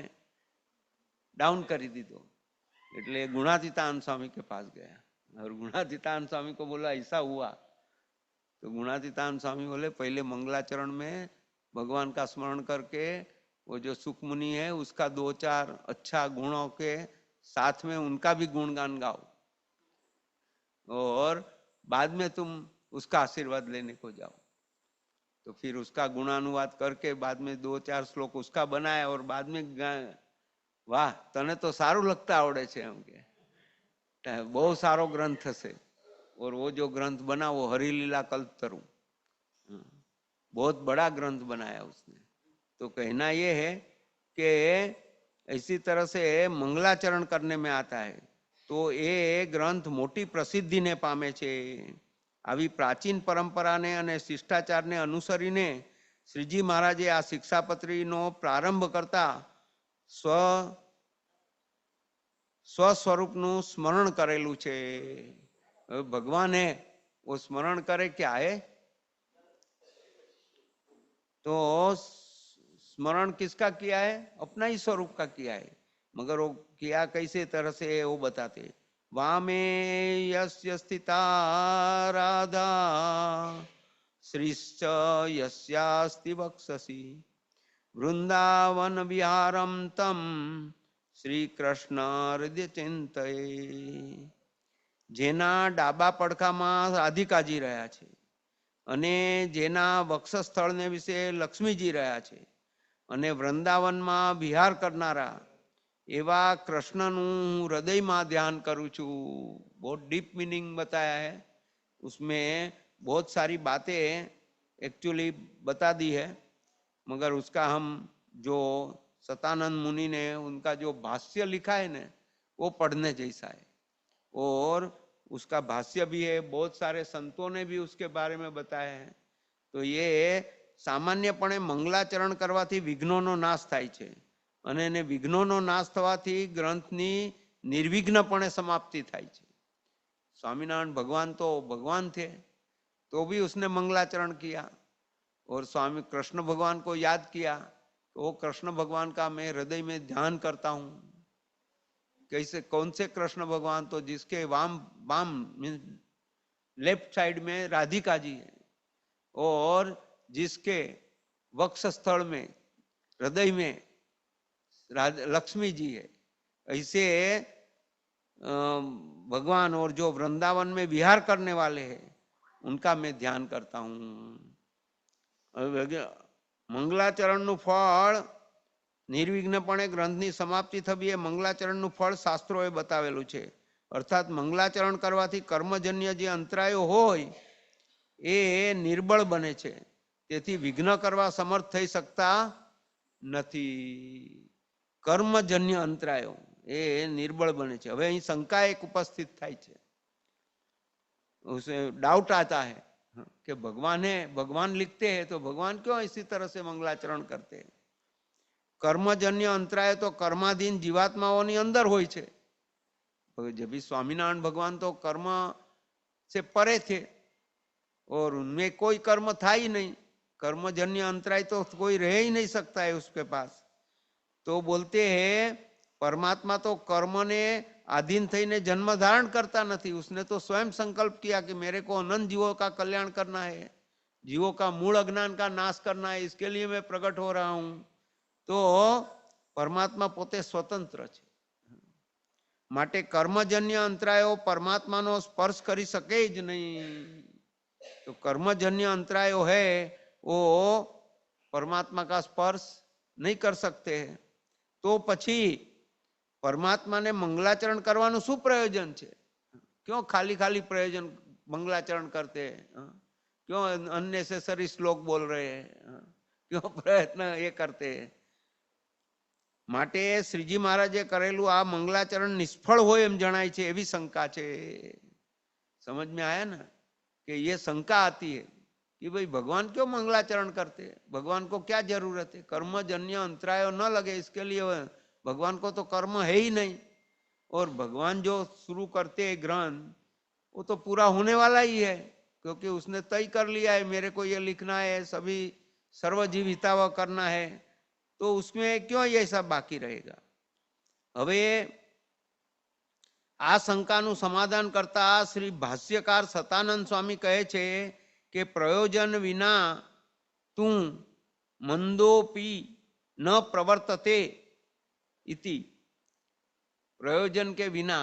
डाउन કરી દીધો। એટલે गुणातीतानंद स्वामी के पास गया और गुणातीतानंद स्वामी को बोला ऐसा हुआ। तो गुणातीतानंद स्वामी बोले पहले मंगलाचरण में भगवान का स्मरण करके वो जो सुख मुनि है उसका 2-4 अच्छा गुणों के साथ में उनका भी गुणगान गाओ और बाद में तुम उसका आशीर्वाद लेने को जाओ। तो फिर उसका गुणानुवाद करके बाद में 2-4 श्लोक उसका बनाया और बाद में वाह तने तो सारू लगता आवड़े छे एम के बहुत सारो ग्रंथ है। और वो जो ग्रंथ बना वो हरिलीला कल्पतरु, बहुत बड़ा ग्रंथ बनाया उसने। तो कहना ये है कि इसी तरह से मंगलाचरण करने में आता है तो ये ग्रंथ मोटी प्रसिद्धि ने पामे छे। આવી પ્રાચીન પરંપરાને અને શિષ્ટાચારને અનુસરીને શ્રીજી મહારાજે આ શિક્ષાપત્રીનો પ્રારંભ કરતા સ્વસ્વરૂપનું સ્મરણ કરેલું છે। ભગવાને वो स्मरण करे क्या है तो स्मरण किसका किया है? अपना ही स्वरूप का किया है, मगर वो किया कैसे तरह से वो बताते। वामे यस्य स्थिता राधा श्रीश्च यस्यास्ति वक्षसि वृंदावन विहारं तम श्री कृष्ण हृदय चिंतये। जेना डाबा પડખામાં રાધિકાજી રહ્યા છે અને જેના વક્ષસ્થળને વિશે લક્ષ્મીજી રહ્યા છે અને વૃંદાવનમાં વિહાર કરનારા એવા કૃષ્ણનું હૃદયમાં ध्यान करूँ छू। बहुत डीप मीनिंग बताया है, उसमें बहुत सारी बातें एक्चुअली बता दी है, मगर उसका हम जो सतानंद मुनि ने उनका जो भाष्य लिखा है ना वो पढ़ने जैसा है। और उसका भाष्य भी है, बहुत सारे संतों ने भी उसके बारे में बताया है। तो ये सामान्यपणे मंगलाचरण करवाथी विघ्नोनो नाश थाय छे અને એને વિઘ્નોનો નાશ થવાથી ગ્રંથની નિર્વિઘ્નપણે સમાપ્તિ થાય છે। स्वामीनारायण भगवान तो भगवान थे तो भी उसने मंगलाचरण किया और स्वामी कृष्ण भगवान को याद किया तो वो कृष्ण भगवान का मैं हृदय में ध्यान करता हूँ। कैसे कौन से कृष्ण भगवान? तो जिसके वाम लेफ्ट साइड में राधिका जी है और जिसके वक्ष स्थल में हृदय में लक्ष्मी जी है। ऐसे भगवान और जो वृंदावन में विहार करने वाले हैं उनका मैं ध्यान करता हूँ। मंगलाचरणનું ફળ નિર્વિઘ્નપણે ગ્રંથની સમાપ્તિ થવી એ મંગલાચરણનું ફળ શાસ્ત્રોએ બતાવેલું છે। અર્થાત મંગલાચરણ કરવાથી કર્મજન્ય જે અંતરાયો હોય એ નિર્બળ બને છે, તેથી વિઘ્ન કરવા સમર્થ થઈ શકતા નથી। कर्मजन्य अंतरायो ये निर्बल बने छे। हवे अहीं शंका एक उपस्थित थाय छे, उसे डाउट आता है कि भगवान है, भगवान लिखते हैं तो भगवान क्यों इसी तरह से मंगलाचरण करते हैं? कर्मजन्य अंतराय तो कर्माधीन जीवात्माओनी अंदर होय छे। जब भी स्वामीनारायण भगवान तो कर्म से परे थे और उनमें कोई कर्म था ही नहीं। कर्मजन्य अंतराय तो कोई रह ही नहीं सकता है उसके पास। तो बोलते हैं परमात्मा तो कर्म ने अधीन थईने जन्म धारण करता नहीं, उसने तो स्वयं संकल्प किया कि मेरे को अनंत जीवों का कल्याण करना है, जीवों का मूल अज्ञान का नाश करना है, इसके लिए मैं प्रकट हो रहा हूं। तो परमात्मा पोते स्वतंत्र छे, माटे कर्मजन्य अंतरायो परमात्मानो स्पर्श करी सके ज नहीं। तो कर्मजन्य अंतरायो है वो परमात्मा का स्पर्श नहीं कर सकते हैं, तो पछी परमात्मा ने मंगलाचरण करवानुं शुं प्रयोजन छे? क्यों खाली खाली प्रयोजन मंगलाचरण करते हैं? क्यों अननेसेसरी श्लोक बोल रहे हैं? क्यों प्रयत्न ये करते हैं? માટે શ્રીજી મહારાજે કરેલું આ મંગલાચરણ નિષ્ફળ હોય એમ જણાય છે, એવી શંકા છે। समझ में आया ना कि ये शंका आती है कि भाई भगवान क्यों मंगलाचरण करते हैं, भगवान को क्या जरूरत है, कर्मजन्य अंतराय न लगे इसके लिए भगवान को तो कर्म है ही नहीं, और भगवान जो शुरू करते हैं ग्रंथ वो तो पूरा होने वाला ही है, क्योंकि उसने तय कर लिया है मेरे को ये लिखना है, सभी सर्वजीव हितावह करना है, तो उसमें क्यों ये सब बाकी रहेगा। હવે આ શંકાનું સમાધાન કરતા શ્રી ભાષ્યકાર સતાનંદ સ્વામી કહે છે કે પ્રયોજન વિના તું મંદોપી ન પ્રવર્તતે इति। प्रयोजन के बिना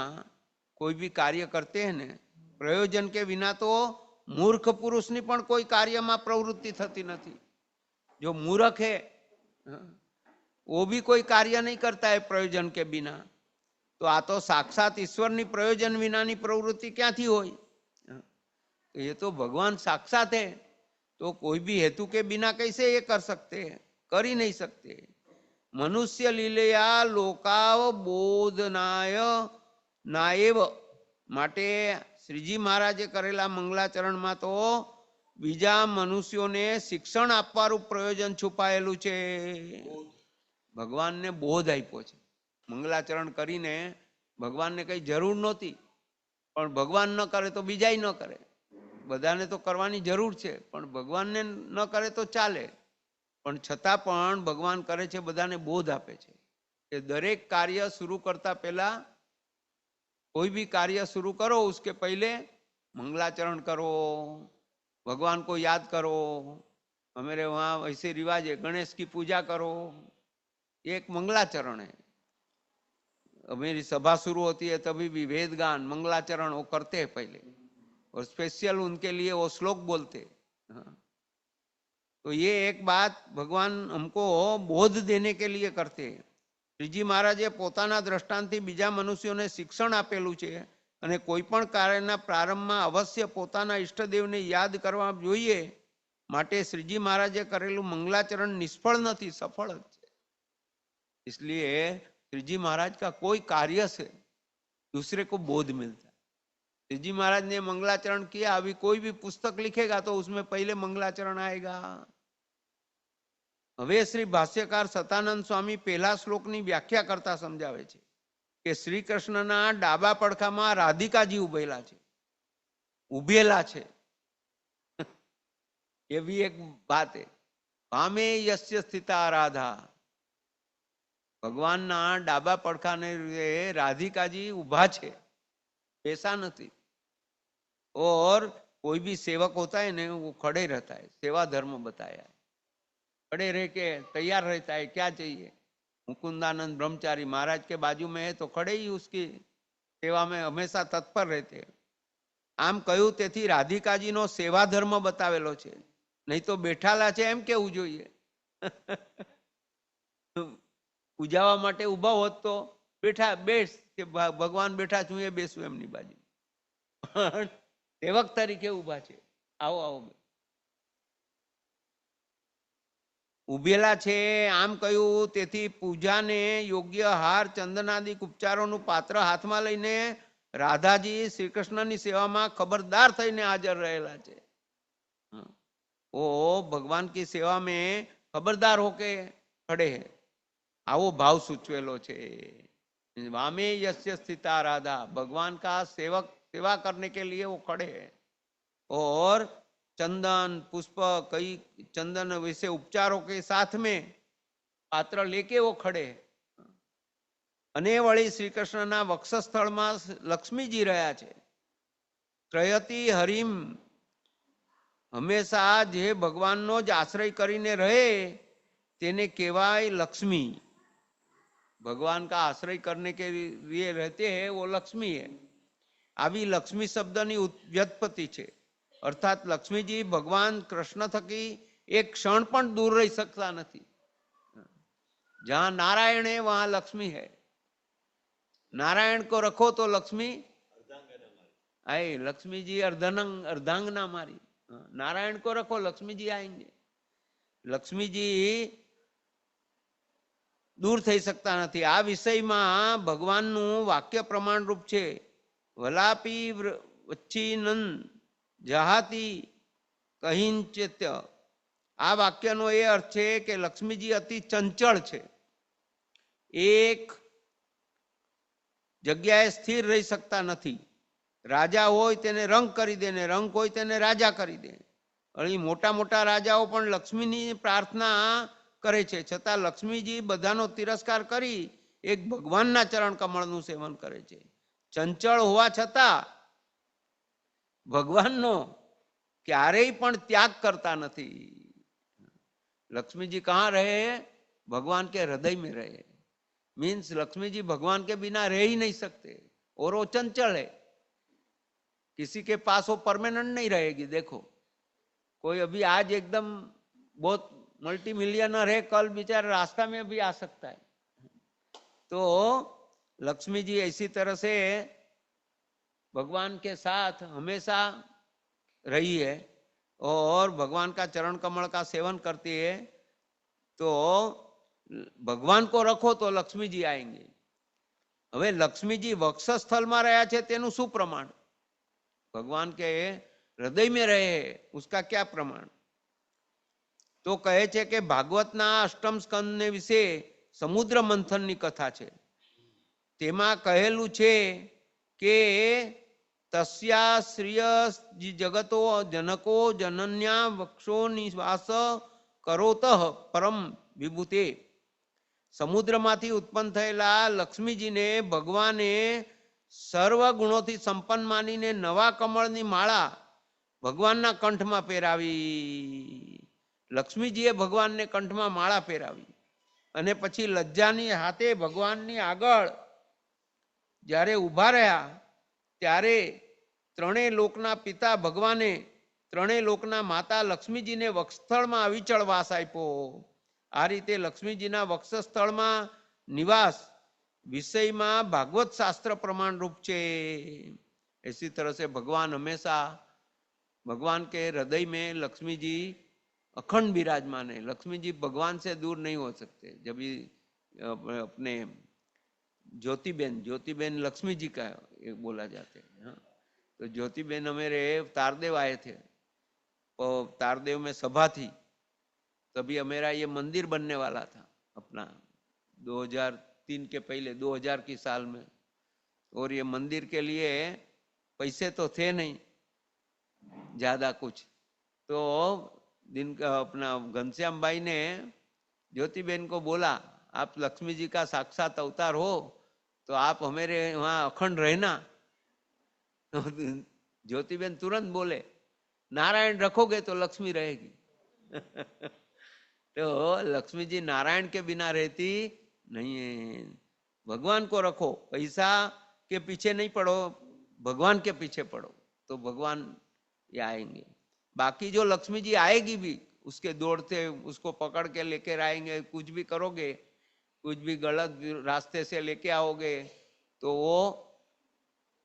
कोई भी कार्य करते हैं ने, प्रयोजन के बिना तो मूर्ख पुरुषनी पण कोई कार्यमां प्रवृत्ति थती नथी। जो मूर्ख है वो भी कोई कार्य नहीं करता है प्रयोजन के बिना, तो आ तो साक्षात ईश्वरनी प्रयोजन विनानी प्रवृत्ति क्यांथी होय? ये तो भगवान साक्षात है, तो कोई भी हेतु के बिना कैसे ये कर सकते हैं? कर ही नहीं सकते। मनुष्य लीलया लोकावबोधनाय नाएव, माटे श्रीजी महाराजे करेला मंगलाचरण में तो बीजा मनुष्यों ने शिक्षण आपवानुं प्रयोजन छुपायेलुं छे। भगवान ने बोध आप्यो छे। मंगलाचरण करीने भगवान ने कई जरूर नहोती, पण भगवान न करे तो बीजाय न करे, बधाने तो करवानी जरूर छे, पण भगवान ने न करे तो चाले, पण छतां पण भगवान करे छे, बधाने बोध आपे छे कि दरेक कार्य शुरू करता पहला, कोई भी कार्य शुरू करो उसके पहले मंगलाचरण करो, भगवान को याद करो। हमारे वहाँ ऐसे रिवाज है, गणेश की पूजा करो, ये एक मंगलाचरण है। मेरी सभा शुरू होती है तभी भी वेद गान मंगलाचरण वो करते हैं पहले, और स्पेशल उनके लिए वो श्लोक बोलते। हाँ। तो ये एक बात भगवान हमको बोध देने के लिए करते हैं। श्रीजी महाराजे पोताना दृष्टांतथी बीजा मनुष्योने शिक्षण आपेलुं छे, अने कोई पण कार्यना प्रारंभमां अवश्य पोताना इष्टदेवने याद करवा जोईए, माटे श्रीजी महाराजे करेलुं मंगलाचरण निष्फळ नथी, सफल ज छे। इसलिए श्रीजी महाराज का कोई कार्य से दूसरे को बोध मिलता है। श्रीजी महाराज ने मंगलाचरण किया, अभी कोई भी पुस्तक लिखेगा तो उसमें पहले मंगलाचरण आएगा। हवे श्री भाष्यकार सतानंद स्वामी पहला श्लोकनी व्याख्या करता समझावे छे कि श्री कृष्णना डाबा પડખામાં રાધિકાજી ઉભેલા છે। ये भी एक बात है। वामे यस्य स्थिता राधा, भगवान ना डाबा પડખાને राधिकाजी उभा छे, पैसा नहीं। और कोई भी सेवक होता है ना, वो खड़े रहता है, सेवा धर्म बताया है, खड़े रह के तैयार रहता है, क्या चाहिए। मुकुंदानंद ब्रह्मचारी महाराज के बाजू में है तो खड़े ही उसकी सेवा में हमेशा तत्पर रहते हैं। आम कहूं तेथी राधिकाजी नो सेवा धर्म बतावेलो छे, नहीं तो बेठाला छे एम केवुं जोईए। पूजावा माटे उभा होत तो बेठा बेस के भगवान बेठा छुं, बेसू एमनी बाजू। सेवक तरीके उभा छे, आओ आओ उभेला छे। आम कह्युं तेथी पूजाने योग्य हार चंदनादिक उपचारोनुं पात्र हाथमां लईने राधाजी श्रीकृष्णनी सेवामां खबरदार थईने हाजर रहेला छे। वो भगवान की सेवा में खबरदार होके खड़े हैं, आवो भाव सूचवेलो छे। वामे यस्य स्थिता राधा, भगवान का सेवक सेवा करने के लिए वो खड़े हैं। और चंदन पुष्प कई चंदन वैसे उपचारों के साथ में पात्र लेके वो खड़े हैं। अने वળી श्री कृष्णना वक्षस्थळमां लक्ष्मीजी રહ્યા છે। ત્રયતી હરિમ, હંમેશા જે ભગવાનનો જ આશ્રય કરીને રહે તેને કહેવાય લક્ષ્મી। भगवान का आश्रय करने के लिए रहते हैं वो लक्ष्मी है। आवी लक्ष्मी शब्दनी व्युत्पत्ति छे, अर्थात लक्ष्मीजी भगवान कृष्ण थकी એક ક્ષણ પણ દૂર રહી શકતા નથી. જહાં नारायण है वहां लक्ष्मी है. नारायण को रखो तो लक्ष्मी आए. लक्ष्मी जी अर्धांगना मारी. नारायण को रखो लक्ष्मी जी आएंगे. लक्ष्मी जी दूर થઈ શકતા નથી. આ વિષયમાં ભગવાનનું વાક્ય પ્રમાણરૂપ છે. વલાપી વચ્ચીનન જહાતી કહિંચિત્ય. આ વાક્યનો એ અર્થ છે કે લક્ષ્મીજી અતિ ચંચળ છે. એક જગ્યાએ સ્થિર રહી શકતા નથી. રાજા હોય તેને રંગ કરી દે ને રંગ હોય તેને રાજા કરી દે. અહીં મોટા મોટા રાજાઓ પણ લક્ષ્મીની પ્રાર્થના કરે છે, છતાં લક્ષ્મીજી બધાનો તિરસ્કાર કરી એક ભગવાનના ચરણ કમળનું સેવન કરે છે. ચંચળ હોવા છતાં ભગવાનનો ક્યારેય પણ ત્યાગ કરતા નથી. लक्ष्मी जी कहाँ रहे? भगवान के हृदय में रहे. मीन्स लक्ष्मी जी भगवान के बिना रह ही नहीं सकते. और वो चंचल है, किसी के पास वो परमानेंट नहीं रहेगी. देखो कोई अभी आज एकदम बहुत मल्टी मिलियनर है, कल बेचारा रास्ता में भी आ सकता है. तो लक्ष्मी जी ऐसी तरह से भगवान के साथ हमेशा रही है और भगवान का चरण कमल का सेवन करती है. तो भगवान को रखो तो लक्ष्मी जी आएंगे. હવે લક્ષ્મી જી વક્ષસ્થળમાં રહ્યા છે તેનું શું પ્રમાણ? ભગવાન કે હૃદય में रहे, उसका क्या प्रमाण? તો કહે છે કે ભાગવતના અષ્ટમ સ્કંદને વિશે સમુદ્ર મંથનની કથા છે. તેમાં કહેલું છે કે તસ્યા શ્રિય જગતો જનકો જનન્યા વક્ષો નિવાસ કરોત પરમ વિભૂતે. સમુદ્રમાંથી ઉત્પન્ન થયેલા લક્ષ્મીજીને ભગવાને સર્વ ગુણોથી સંપન્ન માનીને નવા કમળની માળા ભગવાનના કંઠમાં પહેરાવી. લક્ષ્મીજીએ ભગવાનને કંઠમાં માળા પહેરાવી અને પછી લજ્જાની હાથે ભગવાનની આગળ જ્યારે ઊભા રહ્યા ત્યારે ત્રણેય લોકના પિતા ભગવાને ત્રણેય લોકના માતા લક્ષ્મીજીને વક્ષસ્થળમાં અવિચળ વાસ આપ્યો. આ રીતે લક્ષ્મીજીના વક્ષસ્થળમાં નિવાસ વિષયમાં ભાગવત શાસ્ત્ર પ્રમાણરૂપ છે. इसी तरह से भगवान हमेशा भगवान के हृदय में लक्ष्मी जी अखंड विराजमान है. लक्ष्मी जी भगवान से दूर नहीं हो सकते. जब अपने ज्योतिबेन लक्ष्मी जी का बोला जाते हैं. हाँ, तो ज्योतिबेन हमारे तारदेव आए थे. और तारदेव में सभा थी, तभी हमारा ये मंदिर बनने वाला था अपना 2003 के पहले 2000 की साल में. और ये मंदिर के लिए पैसे तो थे नहीं ज्यादा कुछ. तो दिन का अपना घनश्याम भाई ने ज्योतिबेन को बोला, आप लक्ष्मी जी का साक्षात अवतार हो तो आप हमारे वहाँ अखंड रहना. तो ज्योतिबेन तुरंत बोले, नारायण रखोगे तो लक्ष्मी रहेगी. तो लक्ष्मी जी नारायण के बिना रहती नहीं है. भगवान को रखो, पैसा के पीछे नहीं पड़ो, भगवान के पीछे पड़ो तो भगवान ये आएंगे. बाकी जो लक्ष्मी जी आएगी भी उसके दौड़ते उसको पकड़ के लेकर आएंगे. कुछ भी करोगे, कुछ भी गलत रास्ते से लेके आओगे तो वो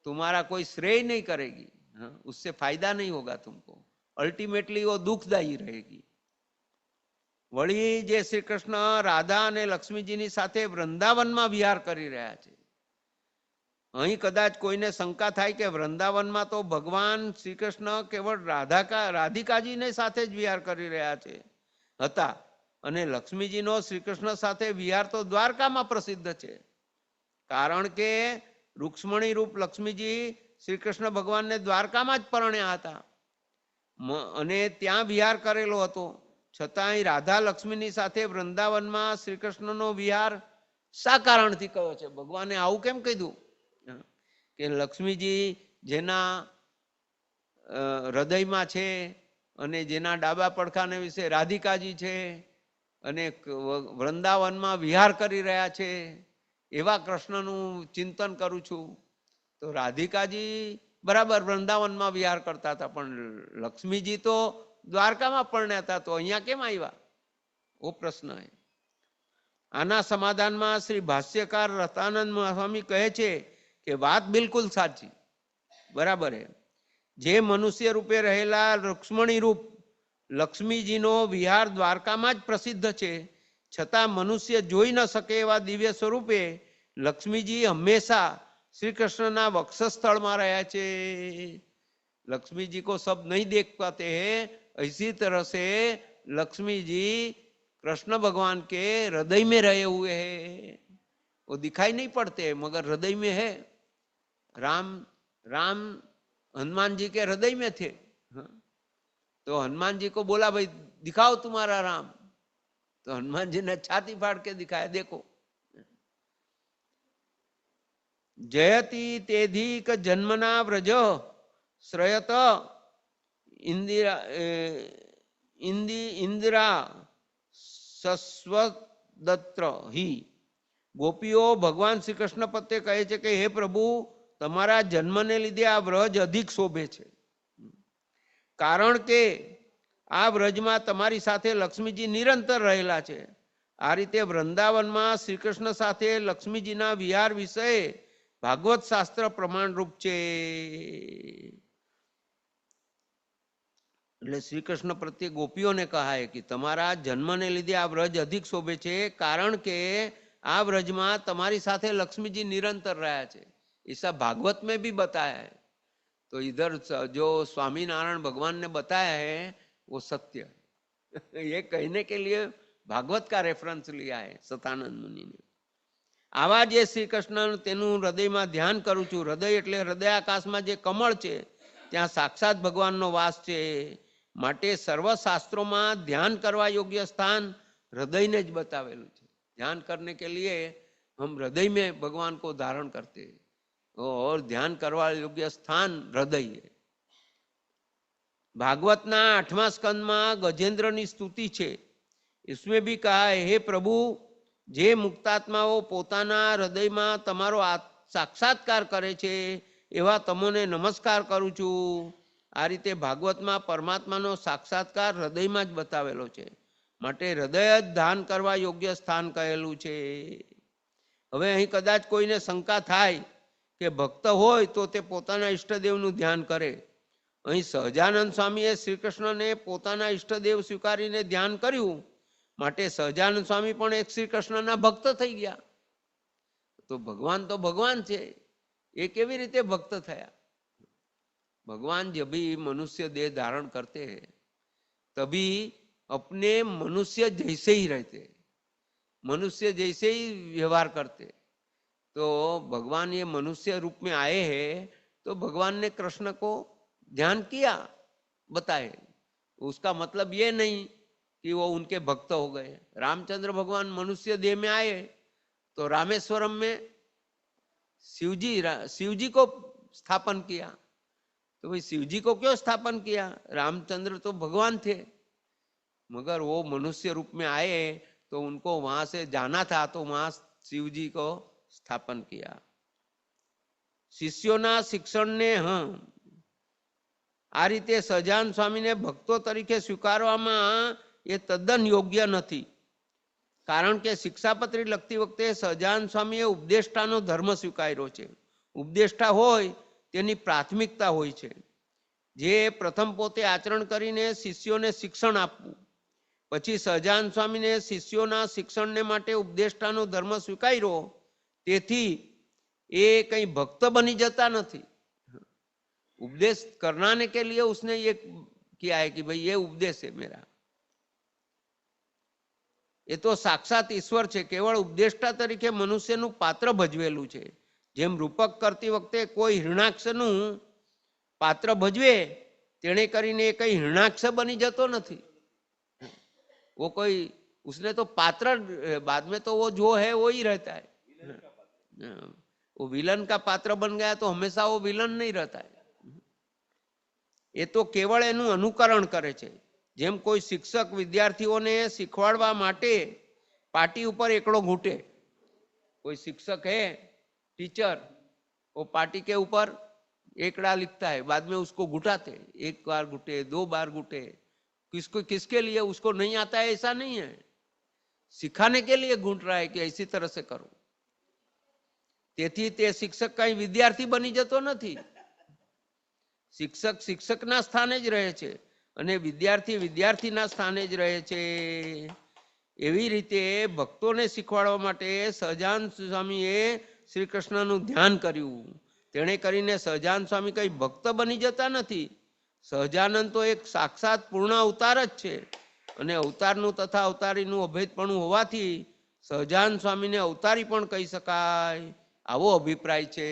तुम्हारा कोई श्रेय नहीं करेगी. हाँ, उससे फायदा नहीं होगा तुमको. अल्टीमेटली वो दुखदायी रहेगी. वળી જે શ્રી કૃષ્ણ રાધા અને લક્ષ્મીજીની સાથે વૃંદાવનમાં વિહાર કરી રહ્યા છે. અહીં કદાચ કોઈને શંકા થાય કે વૃંદાવનમાં તો ભગવાન શ્રી કૃષ્ણ કેવળ રાધિકાજીને સાથે જ વિહાર કરી રહ્યા હતા અને લક્ષ્મીજીનો શ્રી કૃષ્ણ સાથે વિહાર તો દ્વારકામાં પ્રસિદ્ધ છે. કારણ કે રૂક્ષ્મણી રૂપ લક્ષ્મીજી શ્રી કૃષ્ણ ભગવાનને દ્વારકામાં જ પરણ્યા હતા અને ત્યાં વિહાર કરેલો હતો. છતાંય રાધા લક્ષ્મીની સાથે વૃંદાવનમાં શ્રી કૃષ્ણનો વિહાર શા કારણથી કયો છે? ભગવાને આવું કેમ કીધું કે લક્ષ્મીજી જેના હૃદયમાં છે અને જેના ડાબા પડખાને વિશે રાધિકાજી છે અને વૃંદાવનમાં વિહાર કરી રહ્યા છે, એવા કૃષ્ણનું ચિંતન કરું છું. તો રાધિકાજી બરાબર વૃંદાવનમાં વિહાર કરતા હતા, પણ લક્ષ્મીજી તો દ્વારકામાં પરણ્યા હતા, તો અહીંયા કેમ આવ્યા? वो प्रश्न है। आना समाधान में श्री भाष्यकार रतानंद स्वामी कहे छे कि बात बिल्कुल साची बराबर है। जे मनुष्य रूपे रहेला लक्ष्मणी रूप लक्ष्मीजी नो विहार द्वारका में ज प्रसिद्ध है, छतां मनुष्य जोई न सके एवा दिव्य स्वरूपे लक्ष्मीजी हमेशा श्री कृष्ण ना वक्षस्थल में रह्या छे। लक्ष्मी जी को सब नहीं देख पाते हैं, इसी तरह से लक्ष्मी जी कृष्ण भगवान के हृदय में रहे हुए हैं। वो दिखाई नहीं पड़ते मगर हृदय में है। राम राम हनुमान जी के हृदय में थे। तो हनुमान जी को बोला भाई दिखाओ तुम्हारा राम, तो हनुमान जी ने छाती फाड़ के दिखाया, देखो। जयति तेधिक जन्मना व्रज श्रयत इंदिरा सस्वदत्र ही। गोपीओ भगवान श्री कृष्ण प्रत्ये कहे छे कि हे प्रभु तमारा जन्म ने लीधे आ व्रज अधिक शोभे छे, कारण के आ व्रज में तमारी साथे लक्ष्मीजी निरंतर रहेला छे। आ रीते वृंदावन में श्री कृष्ण साथे लक्ष्मीजी ना विहार विषय भागवत शास्त्र प्रमाण रूप छे। એટલે શ્રી કૃષ્ણ પ્રત્યે ગોપીઓને કહા है कि તમારા જન્મને લીધે આ વ્રજ અધિક શોભે છે, કારણ કે આ વ્રજમાં તમારી સાથે લક્ષ્મીજી નિરંતર રહ્યા છે। ऐसा भागवत में भी बताया है। तो इधर जो स्वामीनारायण भगवान ने बताया है वो सत्य है। ये कहने के लिए भागवत का रेफरेंस लिया है सतानंद मुनि ने। आवा जे श्री कृष्ण तेनु हृदय में ध्यान करूँ छू। हृदय एटले हृदयाकाश में जे कमल छे त्यां साक्षात भगवान नो वास छे। माटे सर्वशास्त्रों में ध्यान करवा योग्य स्थान हृदय ने ज बतावेलू छे। ध्यान करने के लिए हम हृदय में भगवान को धारण करते हैं और ध्यान करवा योग्य स्थान हृदय है। भागवत ना 8वां स्कंद में गजेंद्र नी स्तुति छे। इसमें भी कहा है, हे प्रभु जे मुक्तात्माओ पोताना हृदय में तमारो साक्षात्कार करे छे एवा तमोने नमस्कार करूँ छू। आ रीते भागवत में परमात्मा नो साक्षात्कार हृदय में ज बतावेलो छे, माटे हृदय ज ध्यान करवा योग्य स्थान कहेलू छे। हवे अहीं कदाच कोईने शंका थाय के भक्त होय तो ते पोताना इष्टदेवनुं ध्यान करे। अहीं सहजानंद स्वामीए श्रीकृष्ण ने पोताना इष्टदेव स्वीकारीने ध्यान कर्युं, माटे सहजानंद स्वामी पण एक श्रीकृष्णना भक्त थई गया। तो भगवान छे, ए केवी रीते भक्त थया? भगवान जब भी मनुष्य देह धारण करते हैं तभी अपने मनुष्य जैसे ही रहते, मनुष्य जैसे ही व्यवहार करते। तो भगवान ये मनुष्य रूप में आए हैं तो भगवान ने कृष्ण को ध्यान किया, बताए। उसका मतलब ये नहीं कि वो उनके भक्त हो गए। रामचंद्र भगवान मनुष्य देह में आए तो रामेश्वरम में शिवजी को स्थापन किया। तो भाई शिवजी को क्यों स्थापन किया? रामचंद्र तो भगवान थे, मगर वो मनुष्य रूप में आए तो उनको वहां से जाना था, तो वहां शिवजी को स्थापन किया। शिष्यों ना शिक्षण ने आ रीते सजान स्वामी ने भक्तों तरीके स्वीकारवामां ये तद्दन योग्य नहीं, कारण के शिक्षापत्री लखती वखते सजान स्वामीए उपदेष्टानो धर्म स्वीकार्यो छे। उपदेष्टा होय तेनी प्राथमिकता होय छे, जे प्रथम पोते आचरण करीने शिष्योने शिक्षण आपवुं। पछी सजान स्वामी ने शिष्योना शिक्षणने माटे उपदेष्टानो धर्म स्वीकार्यो, तेथी ए कई भक्त बनी जता नहीं। उपदेश करने के लिए उसने ये किया है कि भाई ये उपदेश है मेरा। ये तो साक्षात ईश्वर छे, केवल उपदेष्टा तरीके मनुष्यनु पात्र भजवेलू छे। जेम रूपक करती वखते कोई हिरणाक्षनु पात्र भजवे तेणे करीने कई हिरणाक्ष बनी जतो नहीं। वो कोई उसने तो पात्र, बाद में तो वो जो है वो ही रहता है। वो विलन का पात्र बन गया तो हमेशा वो विलन नहीं रहता है। ये तो केवल एनु अनुकरण करे छे। जेम कोई शिक्षक विद्यार्थीओने शीखवाड़वा माटे पाटी ऊपर एकड़ो घूटे। कोई शिक्षक है टीचर, वो पाटी के ऊपर एकड़ा लिखता है, बाद में उसको घुटाते, एक बार घुटे, 2 बार घुटे, किसको किसके लिए, उसको नहीं आता है ऐसा नहीं है, सिखाने के लिए घूंट रहा है कि ऐसी तरह से करो। તેથી તે શિક્ષક કઈ વિદ્યાર્થી બની જતો નથી, શિક્ષક શિક્ષકના સ્થાને જ રહે છે અને વિદ્યાર્થી વિદ્યાર્થીના સ્થાને જ રહે છે। એવી રીતે ભક્તોને શીખવાડવા માટે સહજાનંદ સ્વામીએ શ્રી કૃષ્ણનું ધ્યાન કર્યું। તેણે કરીને સહજાનંદ સ્વામી કઈ ભક્ત બની જતા નથી, સહજાનંદ તો એક સાક્ષાત પૂર્ણ અવતાર જ છે અને અવતારનું તથા અવતારીનું અભેદપણું હોવાથી સહજાનંદ સ્વામીને અવતારી પણ કહી શકાય, आवो अभिप्राय छे।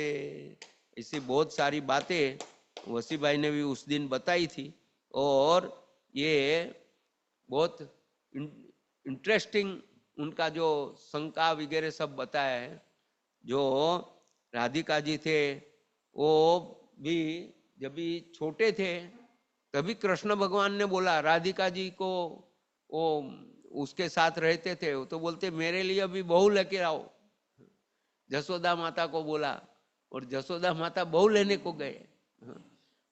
ऐसी बहुत सारी बातें वसी भाई ने भी उस दिन बताई थी और ये बहुत इंटरेस्टिंग उनका जो शंका वगैरह सब बताया है। जो राधिका जी थे वो भी जब भी छोटे थे तभी कृष्ण भगवान ने बोला राधिका जी को, वो उसके साथ रहते थे तो बोलते मेरे लिए अभी बहू लेके आओ, जसोदा माता को बोला और जसोदा माता बहू लेने को गए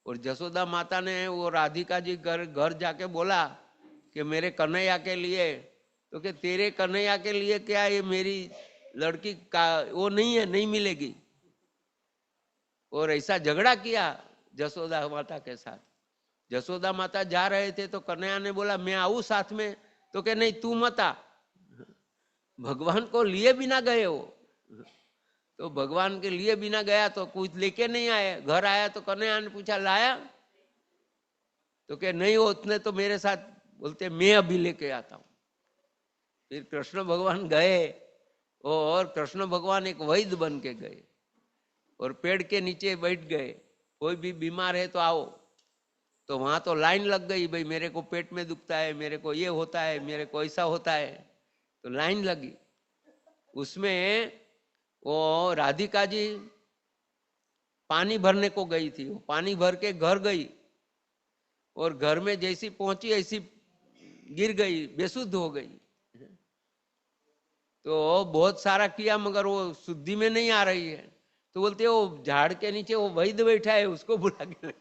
और जसोदा माता ने वो राधिका जी घर जाके बोला कि मेरे कन्हैया के लिए, तो कि तेरे कन्हैया के लिए क्या, ये मेरी लड़की का वो नहीं है, नहीं मिलेगी। और ऐसा झगड़ा किया जसोदा माता के साथ। जसोदा माता जा रहे थे तो कन्हैया ने बोला मैं आऊं साथ में, तो कि नहीं तू मत आ। भगवान को लिए बिना गए वो, तो भगवान के लिए बिना गया तो कुछ लेके नहीं आए। घर आया तो कन्हैया ने पूछा लाया, तो कि नहीं उसने तो मेरे साथ, बोलते मैं अभी लेके आता हूं। फिर कृष्ण भगवान गए और कृष्ण भगवान एक वैद्य बन के गए और पेड़ के नीचे बैठ गए, कोई भी बीमार है तो आओ। तो वहां तो लाइन लग गई, भाई मेरे को पेट में दुखता है, मेरे को ये होता है, मेरे को ऐसा होता है, तो लाइन लगी। उसमें वो राधिका जी पानी भरने को गई थी, वो पानी भर के घर गई और घर में जैसी पहुंची ऐसी गिर गई, बेसुध हो गई। तो बहुत सारा किया मगर वो शुद्धि में नहीं आ रही है, तो बोलते वो झाड़ के नीचे वो वैद्य बैठा है उसको बुला के लगे।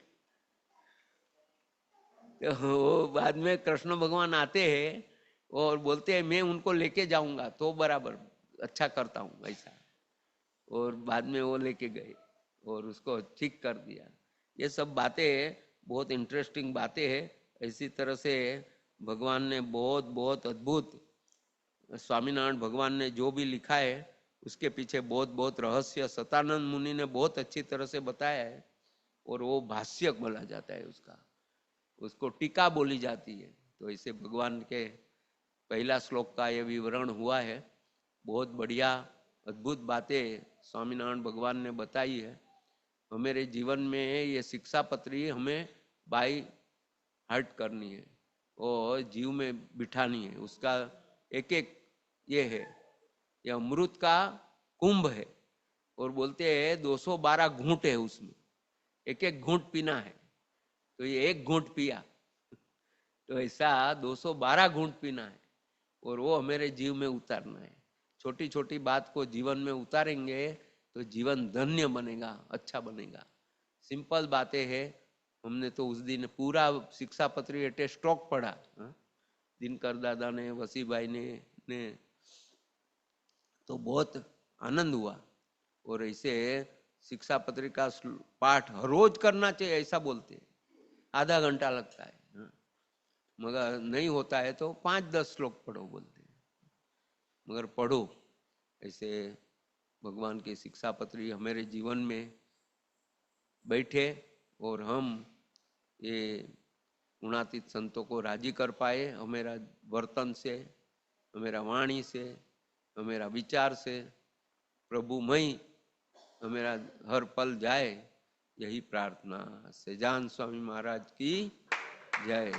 तो वो बाद में कृष्ण भगवान आते हैं और बोलते हैं मैं उनको लेके जाऊंगा तो बराबर अच्छा करता हूँ ऐसा, और बाद में वो लेके गए और उसको ठीक कर दिया। ये सब बातें बहुत इंटरेस्टिंग बातें हैं। इसी तरह से भगवान ने बहुत बहुत अद्भुत, स्वामीनारायण भगवान ने जो भी लिखा है उसके पीछे बहुत बहुत रहस्य सतानंद मुनि ने बहुत अच्छी तरह से बताया है और वो भाष्य बोला जाता है उसका, उसको टीका बोली जाती है। तो इसे भगवान के पहला श्लोक का ये विवरण हुआ है। बहुत बढ़िया अद्भुत बातें स्वामीनारायण भगवान ने बताई है। हमारे जीवन में ये शिक्षा पत्री हमें बाई हार्ट करनी है और जीव में बिठानी है। उसका एक एक ये है, ये अमृत का कुंभ है और बोलते हैं 212 घूंट है उसमें, एक एक घूंट पीना है। तो ये एक घूंट पिया तो ऐसा 212 घूंट पीना है और वो हमारे जीव में उतारना है। छोटी छोटी बात को जीवन में उतारेंगे तो जीवन धन्य बनेगा, अच्छा बनेगा। सिंपल बातें हैं। हमने तो उस दिन पूरा शिक्षा पत्री एटे स्टॉक पढ़ा, दिनकर दादा ने, वसी भाई ने तो बहुत आनंद हुआ। और ऐसे शिक्षा पत्री का पाठ हर रोज करना चाहिए ऐसा बोलते हैं। आधा घंटा लगता है, मगर नहीं होता है तो 5-10 श्लोक पढ़ो बोलते हैं, मगर पढ़ो। ऐसे भगवान की शिक्षा पत्री हमारे जीवन में बैठे और हम ये गुणातीत संतों को राजी कर पाए, हमारा वर्तन से, हमारा वाणी से, हमारा विचार से प्रभुमय हमारा हर पल जाए, यही प्रार्थना। सजान स्वामी महाराज की जय।